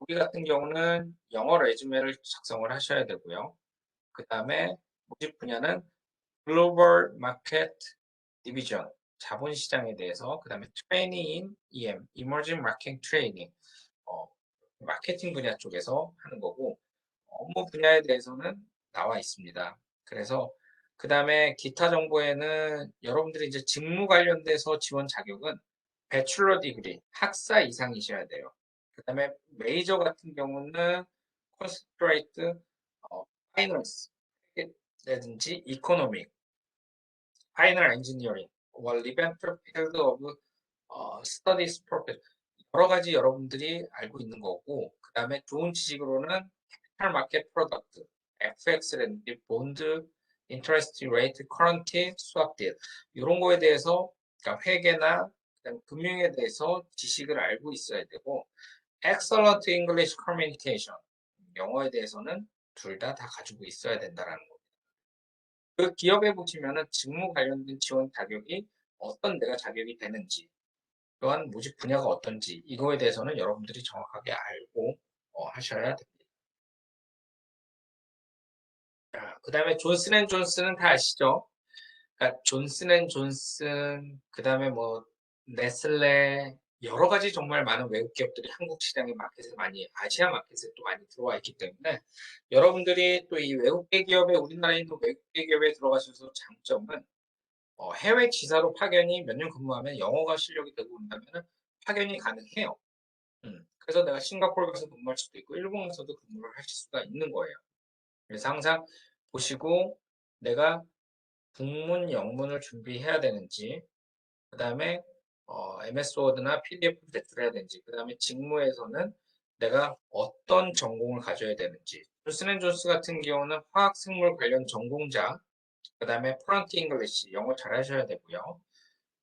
여기 같은 경우는 영어 레주메를 작성을 하셔야 되고요. 그 다음에 모집 분야는 글로벌 마켓 디비전, 자본시장에 대해서, 그 다음에 트레이닝 EM, 이머징 마케팅 트레이닝, 마케팅 분야 쪽에서 하는 거고, 업무 분야에 대해서는 나와 있습니다. 그래서 그 다음에 기타 정보에는 여러분들이 이제 직무 관련돼서 지원 자격은 배출러 디그리, 학사 이상이셔야 돼요. 그 다음에 메이저 같은 경우는 컨스트레이트, 파이널스, 라든지 이코노믹, 파이널 엔지니어링, 리벤트 필드 오브 스터디스 프로페 여러 가지 여러분들이 알고 있는 거고 그 다음에 좋은 지식으로는 캐피탈 마켓 프로덕트, FX라든지 본드, 인터레스트 레이트, 커런티, 스왑딜 이런 거에 대해서 그러니까 회계나 금융에 대해서 지식을 알고 있어야 되고 Excellent English Communication 영어에 대해서는 둘 다 가지고 있어야 된다는 거. 그 기업에 보시면은 직무 관련된 지원 자격이 어떤 내가 자격이 되는지, 또한 모집 분야가 어떤지 이거에 대해서는 여러분들이 정확하게 알고 하셔야 됩니다. 그 다음에 존슨앤존슨은 다 아시죠? 그러니까 존슨앤존슨, 그 다음에 뭐 네슬레, 여러 가지 정말 많은 외국 기업들이 한국 시장의 마켓에 많이, 아시아 마켓에 또 많이 들어와 있기 때문에 여러분들이 또 이 외국계 기업에, 우리나라에 있는 외국계 기업에 들어가셔서 장점은 해외 지사로 파견이 몇 년 근무하면 영어가 실력이 되고 온다면 파견이 가능해요. 그래서 내가 싱가포르 가서 근무할 수도 있고 일본 가서도 근무를 하실 수가 있는 거예요. 그래서 항상 보시고 내가 국문, 영문을 준비해야 되는지, 그 다음에 MS 워드나 PDF 제출해야 되는지, 그 다음에 직무에서는 내가 어떤 전공을 가져야 되는지. 존슨앤존스 같은 경우는 화학 생물 관련 전공자, 그 다음에 프런트 잉글리시, 영어 잘하셔야 되고요.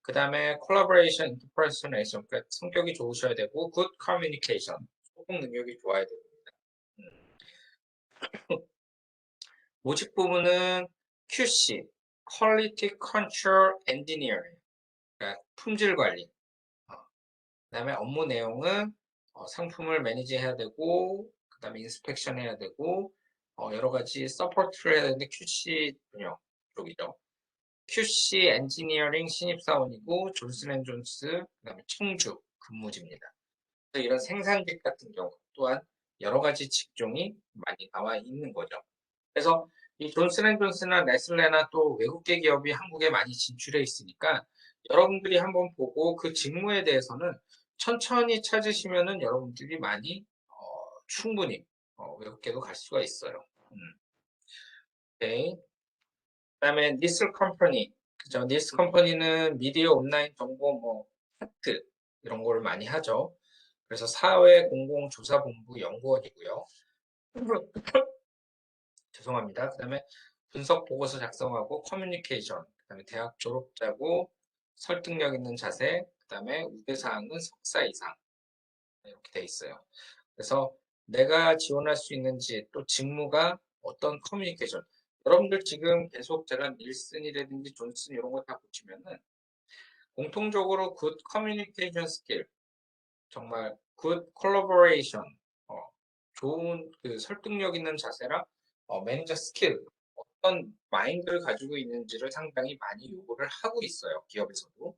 그 다음에 콜라보레이션, 인터퍼스널레이션, 그러니까 성격이 좋으셔야 되고, 굿 커뮤니케이션, 소통 능력이 좋아야 됩니다. 모집 부분은 QC, Quality Control Engineering, 그러니까 품질 관리. 그다음에 업무 내용은 상품을 매니지해야 되고, 그다음에 인스펙션 해야 되고, 여러 가지 서포트를 해야 되는데 QC 분야 쪽이죠. QC 엔지니어링 신입사원이고 존슨앤존스, 그다음에 청주 근무지입니다. 이런 생산직 같은 경우 또한 여러 가지 직종이 많이 나와 있는 거죠. 그래서 이 존슨앤존스나 네슬레나 또 외국계 기업이 한국에 많이 진출해 있으니까 여러분들이 한번 보고 그 직무에 대해서는 천천히 찾으시면은 여러분들이 많이 충분히 외국계도 갈 수가 있어요. 오케이. 그다음에 니슬 컴퍼니, 그죠? 니슬 컴퍼니는 미디어 온라인 정보 뭐 파트 이런 걸 많이 하죠. 그래서 사회공공조사본부 연구원이고요. 죄송합니다. 그다음에 분석 보고서 작성하고 커뮤니케이션, 그다음에 대학 졸업자고 설득력 있는 자세, 그다음에 우대사항은 석사 이상 이렇게 돼 있어요. 그래서 내가 지원할 수 있는지 또 직무가 어떤 커뮤니케이션. 여러분들 지금 계속 제가 닐슨이라든지 존슨 이런 거 다 보시면은 공통적으로 굿 커뮤니케이션 스킬, 정말 굿 콜라보레이션, 좋은 그 설득력 있는 자세랑 매니저 스킬, 어떤 마인드를 가지고 있는지를 상당히 많이 요구를 하고 있어요. 기업에서도.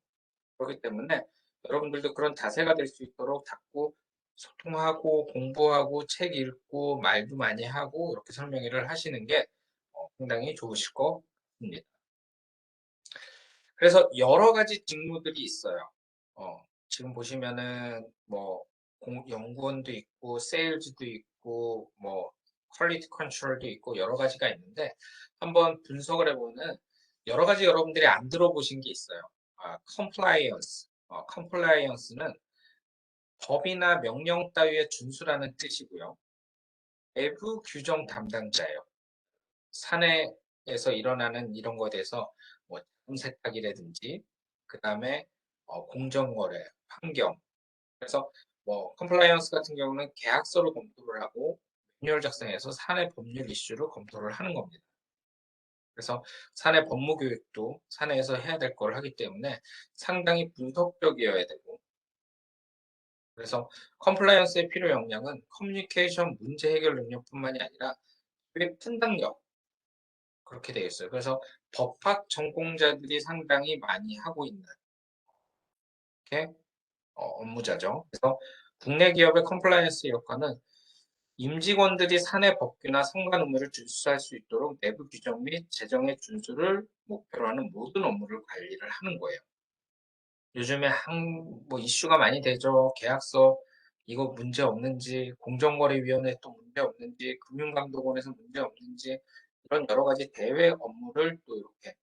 그렇기 때문에 여러분들도 그런 자세가 될 수 있도록 자꾸 소통하고 공부하고 책 읽고 말도 많이 하고 이렇게 설명회를 하시는 게 상당히 좋으실 것 같습니다. 그래서 여러 가지 직무들이 있어요. 지금 보시면은 뭐 연구원도 있고 세일즈도 있고 뭐 퀄리티 컨트롤도 있고 여러 가지가 있는데 한번 분석을 해보면 여러 가지 여러분들이 안 들어보신 게 있어요. 컴플라이언스. 컴플라이언스는 법이나 명령 따위에 준수라는 뜻이고요. 외부 규정 담당자예요. 사내에서 일어나는 이런 거에 대해서 뭐 자금 세탁이라든지 그 다음에 공정거래, 환경. 그래서 뭐 컴플라이언스 같은 경우는 계약서를 검토를 하고 매뉴얼 작성해서 사내 법률 이슈를 검토를 하는 겁니다. 그래서 사내 법무 교육도 사내에서 해야 될 걸 하기 때문에 상당히 분석적이어야 되고, 그래서 컴플라이언스의 필요 역량은 커뮤니케이션 문제 해결 능력뿐만이 아니라 기획 판단력, 그렇게 되어 있어요. 그래서 법학 전공자들이 상당히 많이 하고 있는 이렇게 업무자죠. 그래서 국내 기업의 컴플라이언스 역할은 임직원들이 사내 법규나 성관 의무를 준수할 수 있도록 내부 규정 및 재정의 준수를 목표로 하는 모든 업무를 관리를 하는 거예요. 요즘에 뭐 이슈가 많이 되죠. 계약서 이거 문제 없는지, 공정거래위원회 또 문제 없는지, 금융감독원에서 문제 없는지 이런 여러 가지 대외 업무를 또 이렇게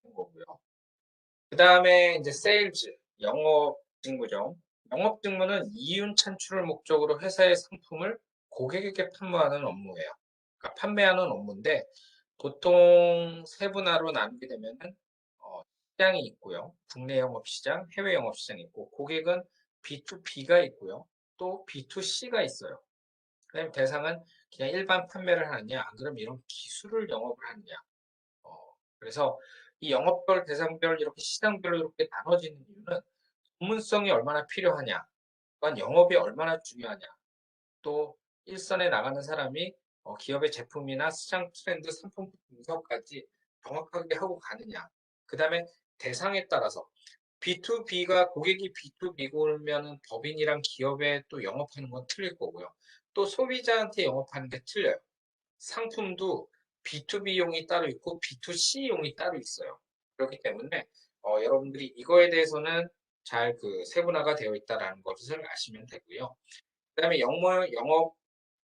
하는 거고요. 그 다음에 이제 세일즈, 영업 직무죠. 영업 직무는 이윤 창출을 목적으로 회사의 상품을 고객에게 판매하는 업무예요. 그러니까 판매하는 업무인데 보통 세분화로 나누게 되면은 시장이 있고요. 국내 영업 시장, 해외 영업 시장이 있고 고객은 B2B가 있고요. 또 B2C가 있어요. 그다음에 대상은 그냥 일반 판매를 하느냐, 안 그러면 이런 기술을 영업을 하느냐. 그래서 이 영업별, 대상별 이렇게 시장별로 이렇게 나눠지는 이유는 전문성이 얼마나 필요하냐, 또한 영업이 얼마나 중요하냐, 또 일선에 나가는 사람이 기업의 제품이나 시장 트렌드, 상품 분석까지 정확하게 하고 가느냐. 그 다음에 대상에 따라서 B2B가 고객이 B2B면 법인이랑 기업에 또 영업하는 건 틀릴 거고요. 또 소비자한테 영업하는 게 틀려요. 상품도 B2B용이 따로 있고 B2C용이 따로 있어요. 그렇기 때문에 여러분들이 이거에 대해서는 잘 그 세분화가 되어 있다는 것을 아시면 되고요. 그다음에 영업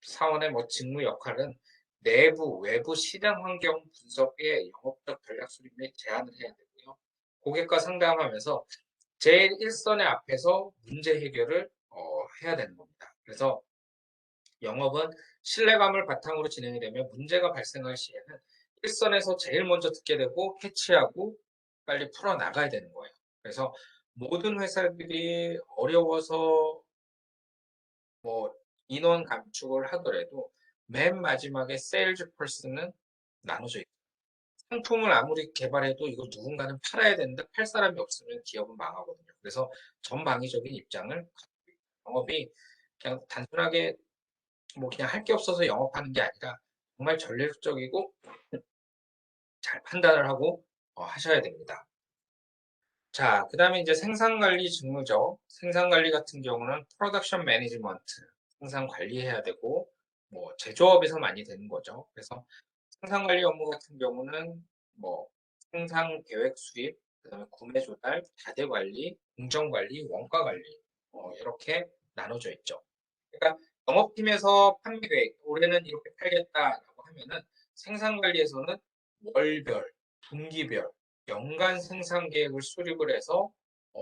사원의 뭐 직무 역할은 내부, 외부 시장 환경 분석에 영업적 전략 수립 및 제안을 해야 되고요. 고객과 상담하면서 제일 일선의 앞에서 문제 해결을 해야 되는 겁니다. 그래서 영업은 신뢰감을 바탕으로 진행이 되면 문제가 발생할 시에는 일선에서 제일 먼저 듣게 되고 캐치하고 빨리 풀어나가야 되는 거예요. 그래서 모든 회사들이 어려워서 뭐 인원 감축을 하더라도 맨 마지막에 세일즈 퍼슨은 나눠져 있고 상품을 아무리 개발해도 이거 누군가는 팔아야 되는데 팔 사람이 없으면 기업은 망하거든요. 그래서 전방위적인 입장을 영업이 그냥 단순하게 뭐 그냥 할 게 없어서 영업하는 게 아니라 정말 전략적이고 잘 판단을 하고 하셔야 됩니다. 자, 그 다음에 이제 생산관리 직무죠. 생산관리 같은 경우는 프로덕션 매니지먼트, 생산 관리해야 되고, 뭐, 제조업에서 많이 되는 거죠. 그래서 생산관리 업무 같은 경우는 뭐, 생산 계획 수립, 그 다음에 구매 조달, 자재 관리, 공정 관리, 원가 관리, 이렇게 나눠져 있죠. 그러니까 영업팀에서 판매 계획, 올해는 이렇게 팔겠다라고 하면은 생산 관리에서는 월별, 분기별, 연간 생산 계획을 수립을 해서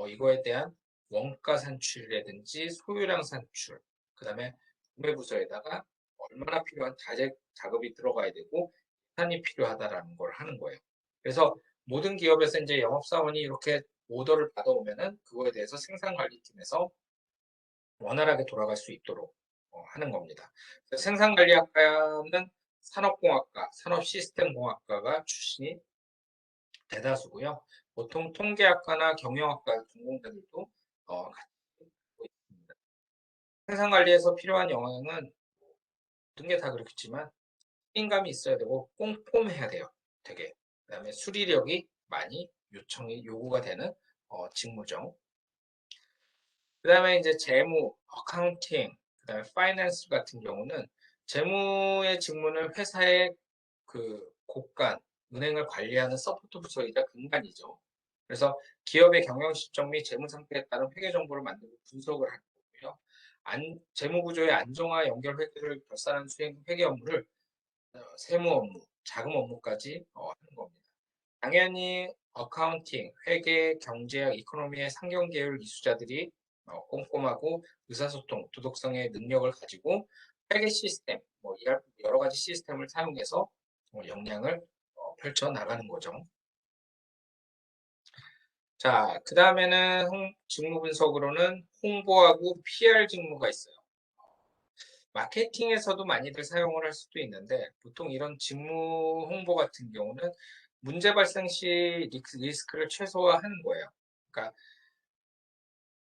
이거에 대한 원가 산출이라든지 소요량 산출, 그다음에 구매 부서에다가 얼마나 필요한 자재 작업이 들어가야 되고 예산이 필요하다라는 걸 하는 거예요. 그래서 모든 기업에서 이제 영업사원이 이렇게 오더를 받아오면은 그거에 대해서 생산관리팀에서 원활하게 돌아갈 수 있도록 하는 겁니다. 생산관리학과는 산업공학과, 산업시스템공학과가 출신이 대다수고요. 보통 통계학과나 경영학과 전공자들도 같이 있고 있습니다. 생산관리에서 필요한 영역은 모든 게 다 그렇겠지만 책임감이 있어야 되고 꼼꼼해야 돼요. 되게. 그다음에 수리력이 많이 요구가 되는 직무죠. 그다음에 이제 재무, 어카운팅, 그다음에 파이낸스 같은 경우는 재무의 직무는 회사의 그 곳간, 은행을 관리하는 서포트 부서이자 근간이죠. 그래서 기업의 경영 실적 및 재무 상태에 따른 회계 정보를 만들고 분석을 하는 거고요. 재무 구조의 안정화, 연결 회계를 결산하는 수행 회계 업무를 세무 업무, 자금 업무까지 하는 겁니다. 당연히 어카운팅, 회계, 경제학, 이코노미의 상경 계열 이수자들이 꼼꼼하고 의사소통, 도덕성의 능력을 가지고 회계 시스템, 뭐 여러 가지 시스템을 사용해서 역량을 펼쳐 나가는 거죠. 자, 그 다음에는 직무 분석으로는 홍보하고 PR 직무가 있어요. 마케팅에서도 많이들 사용을 할 수도 있는데 보통 이런 직무 홍보 같은 경우는 문제 발생 시 리스크를 최소화하는 거예요. 그러니까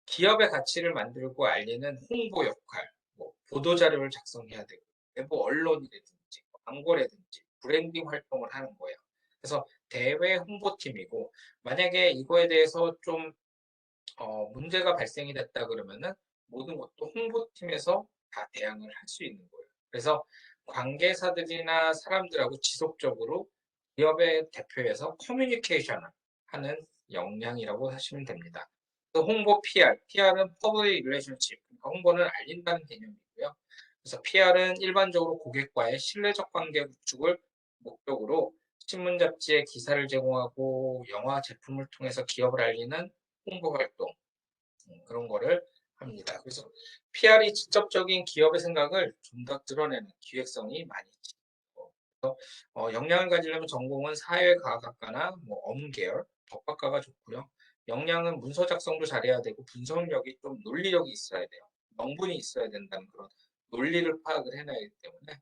기업의 가치를 만들고 알리는 홍보 역할, 뭐 보도 자료를 작성해야 되고 외부 언론이라든지 광고라든지 브랜딩 활동을 하는 거예요. 그래서 대외 홍보팀이고 만약에 이거에 대해서 좀 문제가 발생이 됐다 그러면은 모든 것도 홍보팀에서 다 대응을 할 수 있는 거예요. 그래서 관계사들이나 사람들하고 지속적으로 기업의 대표에서 커뮤니케이션을 하는 역량이라고 하시면 됩니다. 또 홍보 PR, PR은 Public Relationship, 그러니까 홍보는 알린다는 개념이고요. 그래서 PR은 일반적으로 고객과의 신뢰적 관계 구축을 목적으로 신문 잡지에 기사를 제공하고 영화 제품을 통해서 기업을 알리는 홍보 활동, 그런 거를 합니다. 그래서 PR이 직접적인 기업의 생각을 좀 더 드러내는 기획성이 많이 있죠. 그래서 역량을 가지려면 전공은 사회과학학과나 뭐 업계열, 법학과가 좋고요. 역량은 문서 작성도 잘해야 되고 분석력이 좀 논리력이 있어야 돼요. 명분이 있어야 된다는 그런 논리를 파악을 해놔야 하기 때문에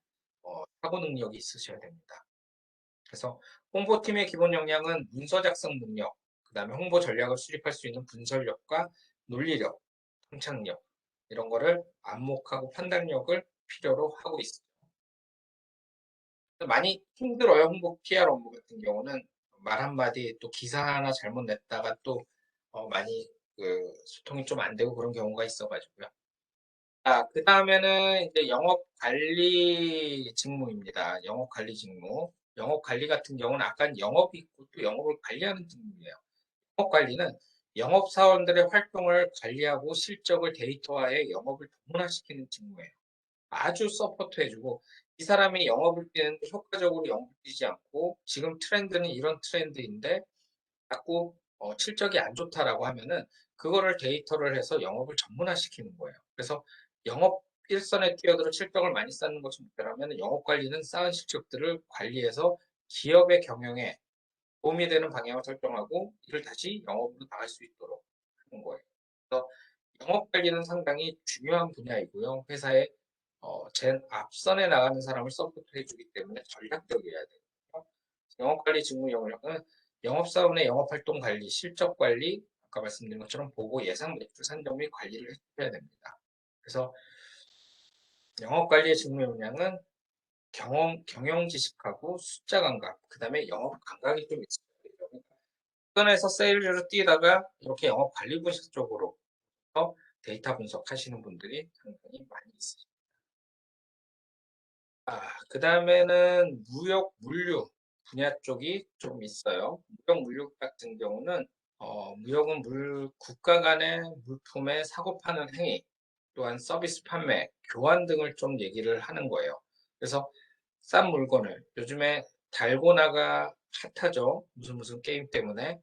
사고 능력이 있으셔야 됩니다. 그래서 홍보팀의 기본 역량은 문서 작성 능력, 그 다음에 홍보 전략을 수립할 수 있는 분석력과 논리력, 통찰력 이런 거를 안목하고 판단력을 필요로 하고 있습니다. 많이 힘들어요. 홍보 PR 업무 같은 경우는 말 한마디 또 기사 하나 잘못 냈다가 또 많이 그 소통이 좀 안 되고 그런 경우가 있어가지고요. 그 다음에는 이제 영업 관리 직무입니다. 영업 관리 직무. 영업 관리 같은 경우는 아까 영업이 있고 또 영업을 관리하는 직무예요. 영업 관리는 영업 사원들의 활동을 관리하고 실적을 데이터화해 영업을 동원화시키는 직무예요. 아주 서포트해주고 이 사람이 영업을 뛰는데 효과적으로 영업을 뛰지 않고 지금 트렌드는 이런 트렌드인데 자꾸 실적이 안 좋다라고 하면은 그거를 데이터를 해서 영업을 전문화시키는 거예요. 그래서 영업 일선에 뛰어들어 실적을 많이 쌓는 것이 목표라면 영업 관리는 쌓은 실적들을 관리해서 기업의 경영에 도움이 되는 방향을 설정하고 이를 다시 영업으로 나갈 수 있도록 하는 거예요. 그래서 영업 관리는 상당히 중요한 분야이고요. 회사의 제 앞선에 나가는 사람을 서포트해 주기 때문에 전략적이어야 돼요. 영업관리 직무 영역은 영업사원의 영업활동 관리, 실적 관리, 아까 말씀드린 것처럼 보고 예상 매출 산정 및 관리를 해줘야 됩니다. 그래서 영업관리의 직무 역량은 경영 지식하고 숫자 감각, 그 다음에 영업 감각이 좀 있어야 돼요. 선에서 세일즈로 뛰다가 이렇게 영업 관리 분석 쪽으로 데이터 분석하시는 분들이 상당히 많이 있습니다. 그 다음에는 무역 물류 분야 쪽이 좀 있어요. 무역 물류 같은 경우는 무역은 국가 간의 물품의 사고 파는 행위, 또한 서비스 판매, 교환 등을 좀 얘기를 하는 거예요. 그래서 싼 물건을 요즘에 달고나가 핫하죠. 무슨 게임 때문에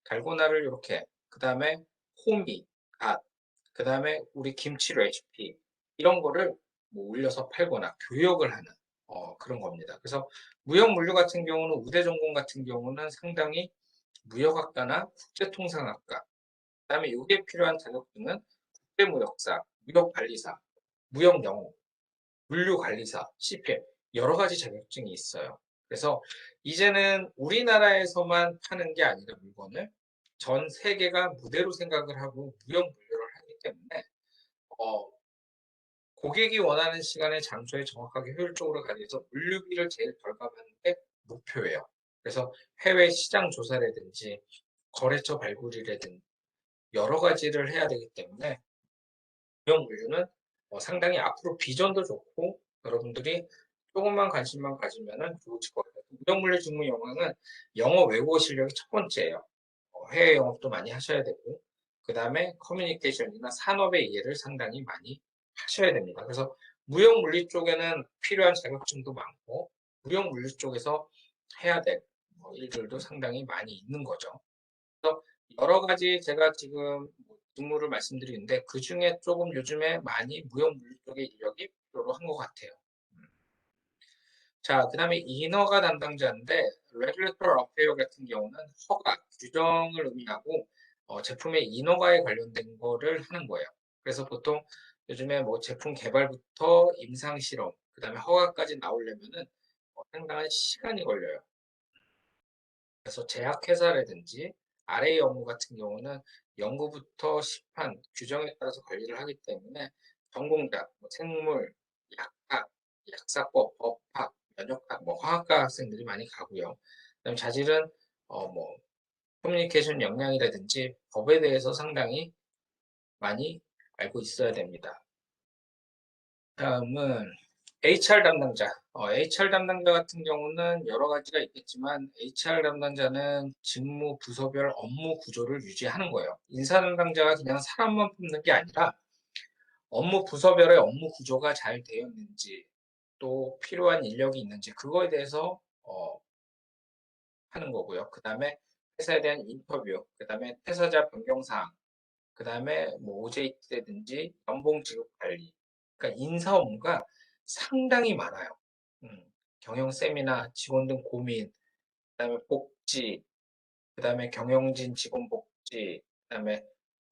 달고나를 이렇게 그 다음에 호미, 갓, 그 다음에 우리 김치 레시피 이런 거를 뭐 올려서 팔거나 교역을 하는 그런 겁니다. 그래서 무역 물류 같은 경우는 우대 전공 같은 경우는 상당히 무역학과나 국제통상학과, 그다음에 이게 필요한 자격증은 국제무역사, 무역관리사, 무역영어, 물류관리사, CPM 여러 가지 자격증이 있어요. 그래서 이제는 우리나라에서만 파는 게 아니라 물건을 전 세계가 무대로 생각을 하고 무역 물류를 하기 때문에 어, 고객이 원하는 시간에 장소에 정확하게 효율적으로 가기 위해서 물류비를 제일 절감하는 게 목표예요. 그래서 해외 시장 조사라든지 거래처 발굴이라든지 여러 가지를 해야 되기 때문에 무역 물류는 상당히 앞으로 비전도 좋고 여러분들이 조금만 관심만 가지면 좋으실 것 같아요. 무역 물류 직무 영어는 영어 외국어 실력이 첫 번째예요. 해외 영업도 많이 하셔야 되고 그 다음에 커뮤니케이션이나 산업의 이해를 상당히 많이 하셔야 됩니다. 그래서 무역 물리 쪽에는 필요한 자격증도 많고 무역 물리 쪽에서 해야 될 일들도 상당히 많이 있는 거죠. 그래서 여러 가지 제가 지금 직무를 말씀드리는데 그 중에 조금 요즘에 많이 무역 물리 쪽의 인력이 필요로 한 것 같아요. 자, 그 다음에 인허가 담당자인데 Regulatory Affair 같은 경우는 허가, 규정을 의미하고 제품의 인허가에 관련된 거를 하는 거예요. 그래서 보통 요즘에 뭐 제품 개발부터 임상 실험, 그 다음에 허가까지 나오려면은 상당한 시간이 걸려요. 그래서 제약회사라든지 RA 업무 같은 경우는 연구부터 시판, 규정에 따라서 관리를 하기 때문에 전공자, 뭐 생물, 약학, 약사법, 법학, 면역학, 뭐 화학과 학생들이 많이 가고요. 그다음 자질은 뭐 커뮤니케이션 역량이라든지 법에 대해서 상당히 많이 알고 있어야 됩니다. 다음은 HR 담당자. HR 담당자 같은 경우는 여러 가지가 있겠지만 HR 담당자는 직무 부서별 업무 구조를 유지하는 거예요. 인사 담당자가 그냥 사람만 뽑는 게 아니라 업무 부서별의 업무 구조가 잘 되어 있는지 또 필요한 인력이 있는지 그거에 대해서 하는 거고요. 그 다음에 회사에 대한 인터뷰, 그 다음에 퇴사자 변경 사항, 그 다음에 뭐 OJT라든지 연봉 지급 관리. 그러니까 인사 업무가 상당히 많아요. 경영 세미나, 직원 등 고민, 그다음에 복지, 그다음에 경영진 직원 복지, 그다음에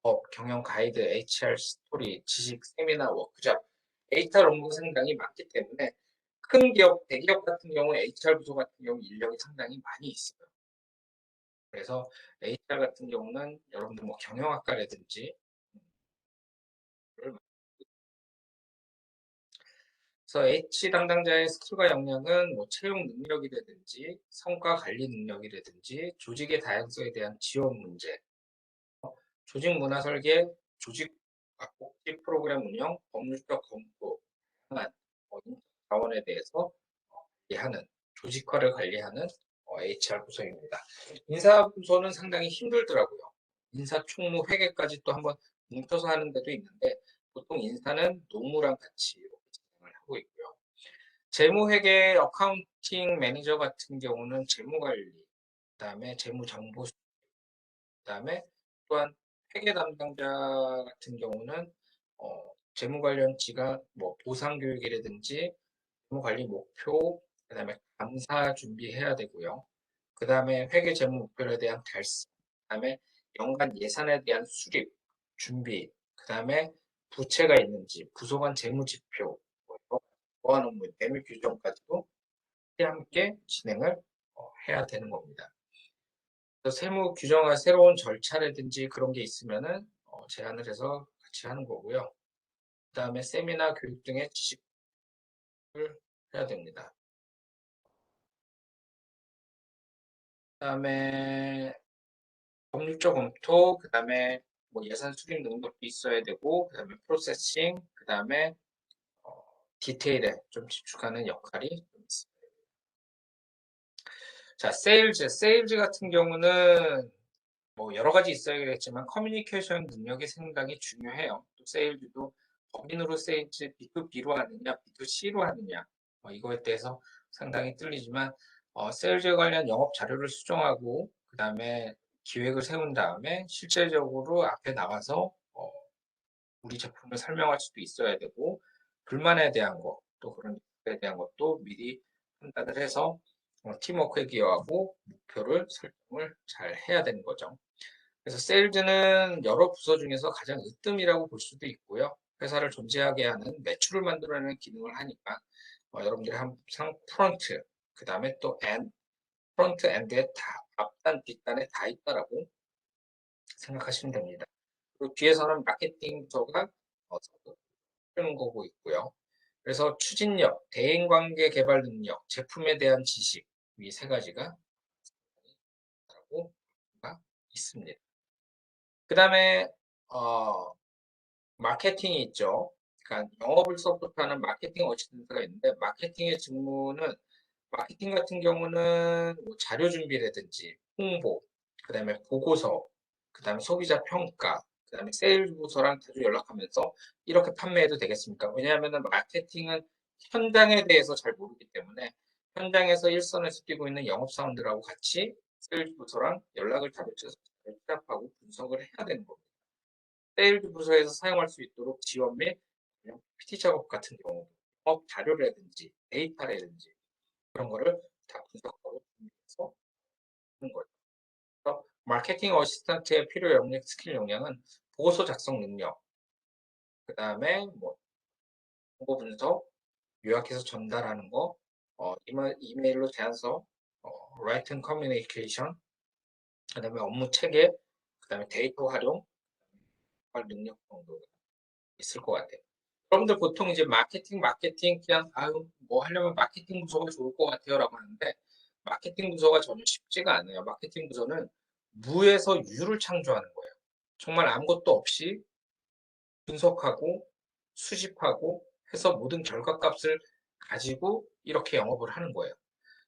법, 경영 가이드, HR 스토리, 지식 세미나, 워크숍, HR 업무가 상당히 많기 때문에 큰 기업, 대기업 같은 경우 HR 부서 같은 경우 인력이 상당히 많이 있어요. 그래서 HR 같은 경우는 여러분들 뭐 경영학과라든지 그래서 H 담당자의 스킬과 역량은 뭐 채용 능력이라든지 성과 관리 능력이라든지 조직의 다양성에 대한 지원 문제, 조직 문화 설계, 조직 복지 프로그램 운영, 법률적 검토 등한 인적 자원에 대해서 관리하는 조직화를 관리하는 HR 부서입니다. 인사 부서는 상당히 힘들더라고요. 인사 총무 회계까지 또 한번 뭉쳐서 하는 데도 있는데 보통 인사는 노무랑 같이 이렇게 진행을 하고 있고요. 재무회계 어카운팅 매니저 같은 경우는 재무관리, 그다음에 재무정보, 그다음에 또한 회계 담당자 같은 경우는 재무 관련 지가 뭐 보상 교육이라든지 재무 관리 목표, 그다음에 감사 준비해야 되고요. 그다음에 회계 재무 목표에 대한 달성, 그다음에 연간 예산에 대한 수립, 준비, 그다음에 부채가 있는지, 부서 간 재무 지표, 보안 업무, 매매 규정까지도 함께 진행을 해야 되는 겁니다. 세무 규정화 새로운 절차라든지 그런 게 있으면은 제안을 해서 같이 하는 거고요. 그다음에 세미나 교육 등의 지식을 해야 됩니다. 그다음에 법률적 검토, 그다음에 뭐 예산 수립 능력도 있어야 되고, 그다음에 프로세싱, 그다음에 디테일에 좀 집중하는 역할이 좀 있습니다. 자, 세일즈 같은 경우는 뭐 여러 가지 있어야겠지만 커뮤니케이션 능력이 상당히 중요해요. 또 세일즈도 법인으로 세일즈 B2B로 하느냐, B2C로 하느냐, 이거에 대해서 상당히 틀리지만 세일즈 관련 영업 자료를 수정하고 그 다음에 기획을 세운 다음에 실제적으로 앞에 나가서 우리 제품을 설명할 수도 있어야 되고 불만에 대한 거, 또 그런 것에 대한 것도 미리 판단을 해서 팀워크에 기여하고 목표를 설정을 잘 해야 되는 거죠. 그래서 세일즈는 여러 부서 중에서 가장 으뜸이라고 볼 수도 있고요. 회사를 존재하게 하는 매출을 만들어내는 기능을 하니까 여러분들이 항상 프론트, 그 다음에 또 프론트 엔드에 다 앞단, 뒷단에 다 있다라고 생각하시면 됩니다. 그리고 뒤에서는 마케팅 부서가 쓰는 거고 있고요. 그래서 추진력, 대인관계 개발 능력, 제품에 대한 지식 이 세 가지가 라고 있습니다. 그 다음에 마케팅이 있죠. 그러니까 영업을 서포트하는 마케팅 어시스턴트가 있는데 마케팅의 직무는 마케팅 같은 경우는 뭐 자료 준비라든지 홍보, 그다음에 보고서, 그다음에 소비자 평가, 그다음에 세일즈 부서랑 자주 연락하면서 이렇게 판매해도 되겠습니까? 왜냐하면 마케팅은 현장에 대해서 잘 모르기 때문에 현장에서 일선에서 뛰고 있는 영업사원들하고 같이 세일즈 부서랑 연락을 자주 취합하고 분석을 해야 되는 겁니다. 세일즈 부서에서 사용할 수 있도록 지원 및 PT 작업 같은 경우, 업 자료라든지 데이터라든지 그런 거를 다 분석하고 준비해서 하는 거죠. 그래서 마케팅 어시스턴트의 필요 영역, 스킬 역량은 보고서 작성 능력, 그 다음에 뭐 정보 분석, 요약해서 전달하는 거, 이메일로 제안서, written communication, 그 다음에 업무 체계, 그 다음에 데이터 활용, 능력 정도 있을 것 같아요. 여러분들 보통 이제 마케팅 그냥 아유 뭐 하려면 마케팅 부서가 좋을 것 같아요라고 하는데 마케팅 부서가 전혀 쉽지가 않아요. 마케팅 부서는 무에서 유를 창조하는 거예요. 정말 아무것도 없이 분석하고 수집하고 해서 모든 결과값을 가지고 이렇게 영업을 하는 거예요.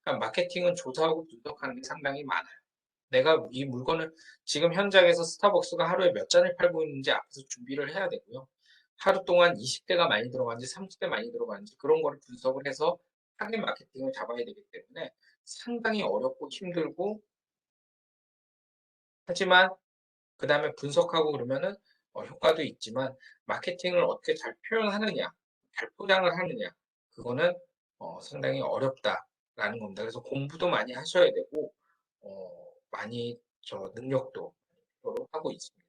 그러니까 마케팅은 조사하고 분석하는 게 상당히 많아요. 내가 이 물건을 지금 현장에서 스타벅스가 하루에 몇 잔을 팔고 있는지 앞에서 준비를 해야 되고요. 하루 동안 20대가 많이 들어가는지 30대 많이 들어가는지 그런 거를 분석을 해서 타겟 마케팅을 잡아야 되기 때문에 상당히 어렵고 힘들고 하지만 그 다음에 분석하고 그러면은 효과도 있지만 마케팅을 어떻게 잘 표현하느냐, 잘 포장을 하느냐 그거는 상당히 어렵다라는 겁니다. 그래서 공부도 많이 하셔야 되고 많이 저 능력도 필요로 하고 있습니다.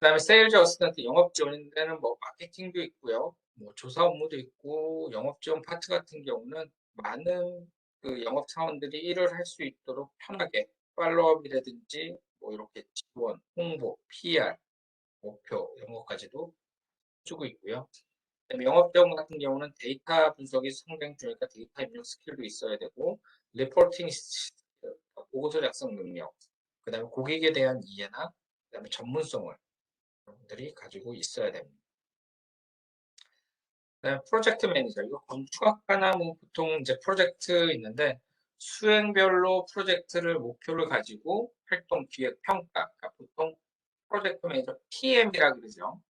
그다음에 세일즈 어시스턴트 영업 지원인데는 뭐 마케팅도 있고요. 뭐 조사 업무도 있고 영업 지원 파트 같은 경우는 많은 그 영업 사원들이 일을 할 수 있도록 편하게 팔로업이라든지 뭐 이렇게 지원, 홍보, PR, 목표 이런 것까지도 주고 있고요. 그다음에 영업 지원 같은 경우는 데이터 분석이 상당히 중요하니까 데이터 입력 스킬도 있어야 되고 리포팅 보고서 작성 능력, 그다음에 고객에 대한 이해나 그다음에 전문성을 여러분들이 가지고 있어야 됩니다. 그다음에 프로젝트 매니저, 이거 건축학과나 뭐 보통 이제 프로젝트 있는데 수행별로 프로젝트를 목표를 가지고 활동 기획 평가, 그러니까 보통 프로젝트 매니저 PM이라 그러죠.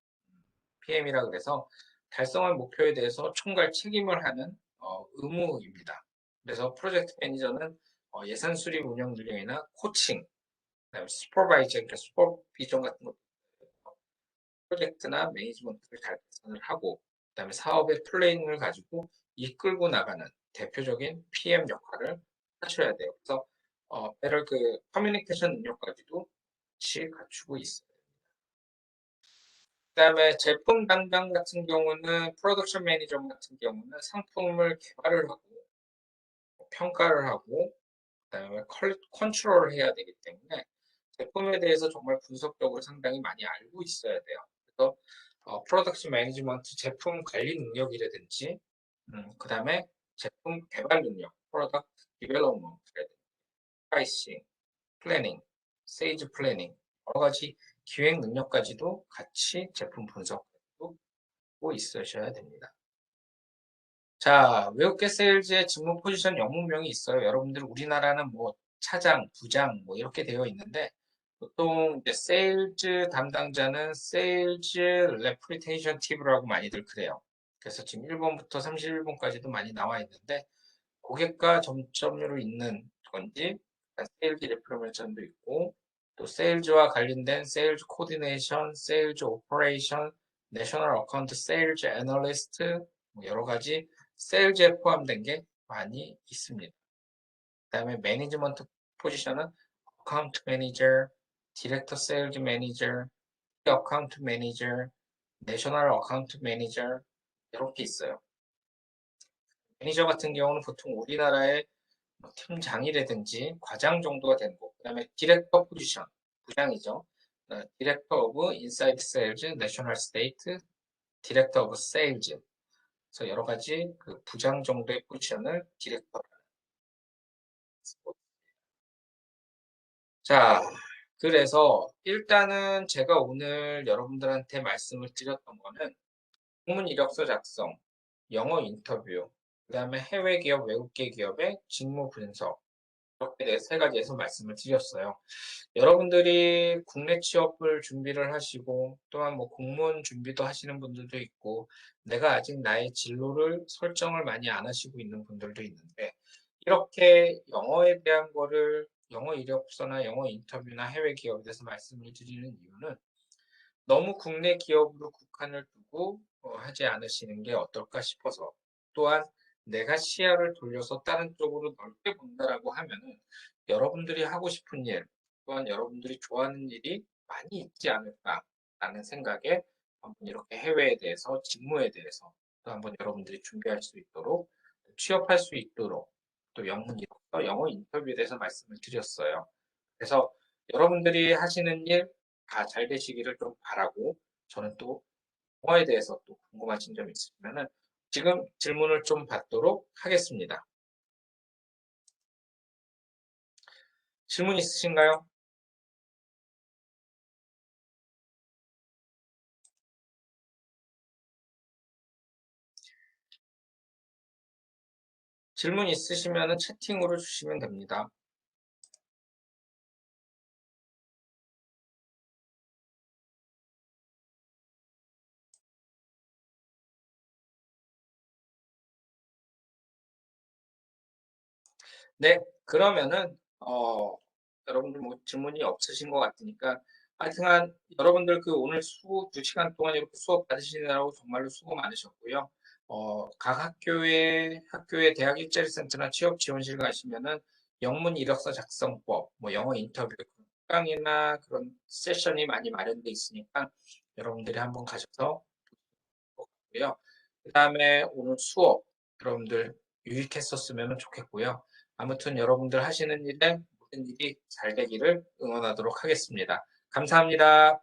PM이라 그래서 달성한 목표에 대해서 총괄 책임을 하는 의무입니다. 그래서 프로젝트 매니저는 예산 수립 운영 능력이나 코칭, 그다음에 슈퍼바이저, 그러니까 슈퍼비전 같은 것, 프로젝트나 매니지먼트를 잘 개선을 하고, 그다음에 사업의 플래닝을 가지고 이끌고 나가는 대표적인 PM 역할을 하셔야 돼요. 그래서 better 그 커뮤니케이션 능력까지도 같이 갖추고 있어요. 그다음에 제품 담당 같은 경우는 프로덕션 매니저 같은 경우는 상품을 개발을 하고 평가를 하고 그다음에 컨트롤을 해야 되기 때문에 제품에 대해서 정말 분석적으로 상당히 많이 알고 있어야 돼요. 그래서 프로덕션 매니지먼트 제품 관리 능력이라든지 그다음에 제품 개발 능력, 프로덕트 디벨롭먼트라든지 프라이싱, 플래닝, 세일즈 플래닝 여러 가지 기획 능력까지도 같이 제품 분석하고 있으셔야 됩니다. 자, 외국계 세일즈의 직무 포지션 영문명이 있어요. 여러분들 우리나라는 뭐 차장, 부장 뭐 이렇게 되어 있는데 보통 이제 세일즈 담당자는 세일즈 레프리테이션 팁이라고 많이들 그래요. 그래서 지금 1번부터 31번까지도 많이 나와 있는데 고객과 점점으로 있는 건지 세일즈 레프리테이션도 있고 또 세일즈와 관련된 세일즈 코디네이션, 세일즈 오퍼레이션, 내셔널 어카운트 세일즈 애널리스트 뭐 여러 가지 세일즈에 포함된 게 많이 있습니다. 그다음에 매니지먼트 포지션은 어카운트 매니저, 디렉터 세일즈 매니저, 어카운트 매니저, 내셔널 어카운트 매니저 이렇게 있어요. 매니저 같은 경우는 보통 우리나라의 뭐 팀장이라든지 과장 정도가 되는 거고, 그다음에 디렉터 포지션 부장이죠. 디렉터 오브 인사이드 세일즈, 내셔널 스테이트, 디렉터 오브 세일즈. 그래서 여러 가지 그 부장 정도의 포지션을 디렉터. 자, 그래서 일단은 제가 오늘 여러분들한테 말씀을 드렸던 거는 공문 이력서 작성, 영어 인터뷰, 그다음에 해외 기업, 외국계 기업의 직무 분석 이렇게 네, 세 가지에서 말씀을 드렸어요. 여러분들이 국내 취업을 준비를 하시고 또한 뭐 공무원 준비도 하시는 분들도 있고 내가 아직 나의 진로를 설정을 많이 안 하시고 있는 분들도 있는데 이렇게 영어에 대한 거를 영어 이력서나 영어 인터뷰나 해외 기업에 대해서 말씀을 드리는 이유는 너무 국내 기업으로 국한을 두고 하지 않으시는 게 어떨까 싶어서 또한 내가 시야를 돌려서 다른 쪽으로 넓게 본다라고 하면은 여러분들이 하고 싶은 일 또한 여러분들이 좋아하는 일이 많이 있지 않을까라는 생각에 한번 이렇게 해외에 대해서 직무에 대해서 또 한번 여러분들이 준비할 수 있도록 취업할 수 있도록 또 영어 인터뷰에 대해서 말씀을 드렸어요. 그래서 여러분들이 하시는 일 다 잘 되시기를 좀 바라고 저는 또 영어에 대해서 또 궁금하신 점 있으시면은 지금 질문을 좀 받도록 하겠습니다. 질문 있으신가요? 질문 있으시면은 채팅으로 주시면 됩니다. 네, 그러면은 여러분들 뭐 질문이 없으신 것 같으니까 하여튼간 여러분들 그 오늘 수업 2시간 동안 이렇게 수업 받으시느라고 정말로 수고 많으셨고요. 각 학교에 대학 일자리 센터나 취업 지원실 가시면은 영문 이력서 작성법, 뭐 영어 인터뷰 특강이나 그런 세션이 많이 마련돼 있으니까 여러분들이 한번 가셔서 보고요. 그 다음에 오늘 수업 여러분들 유익했었으면 좋겠고요. 아무튼 여러분들 하시는 일에 모든 일이 잘 되기를 응원하도록 하겠습니다. 감사합니다.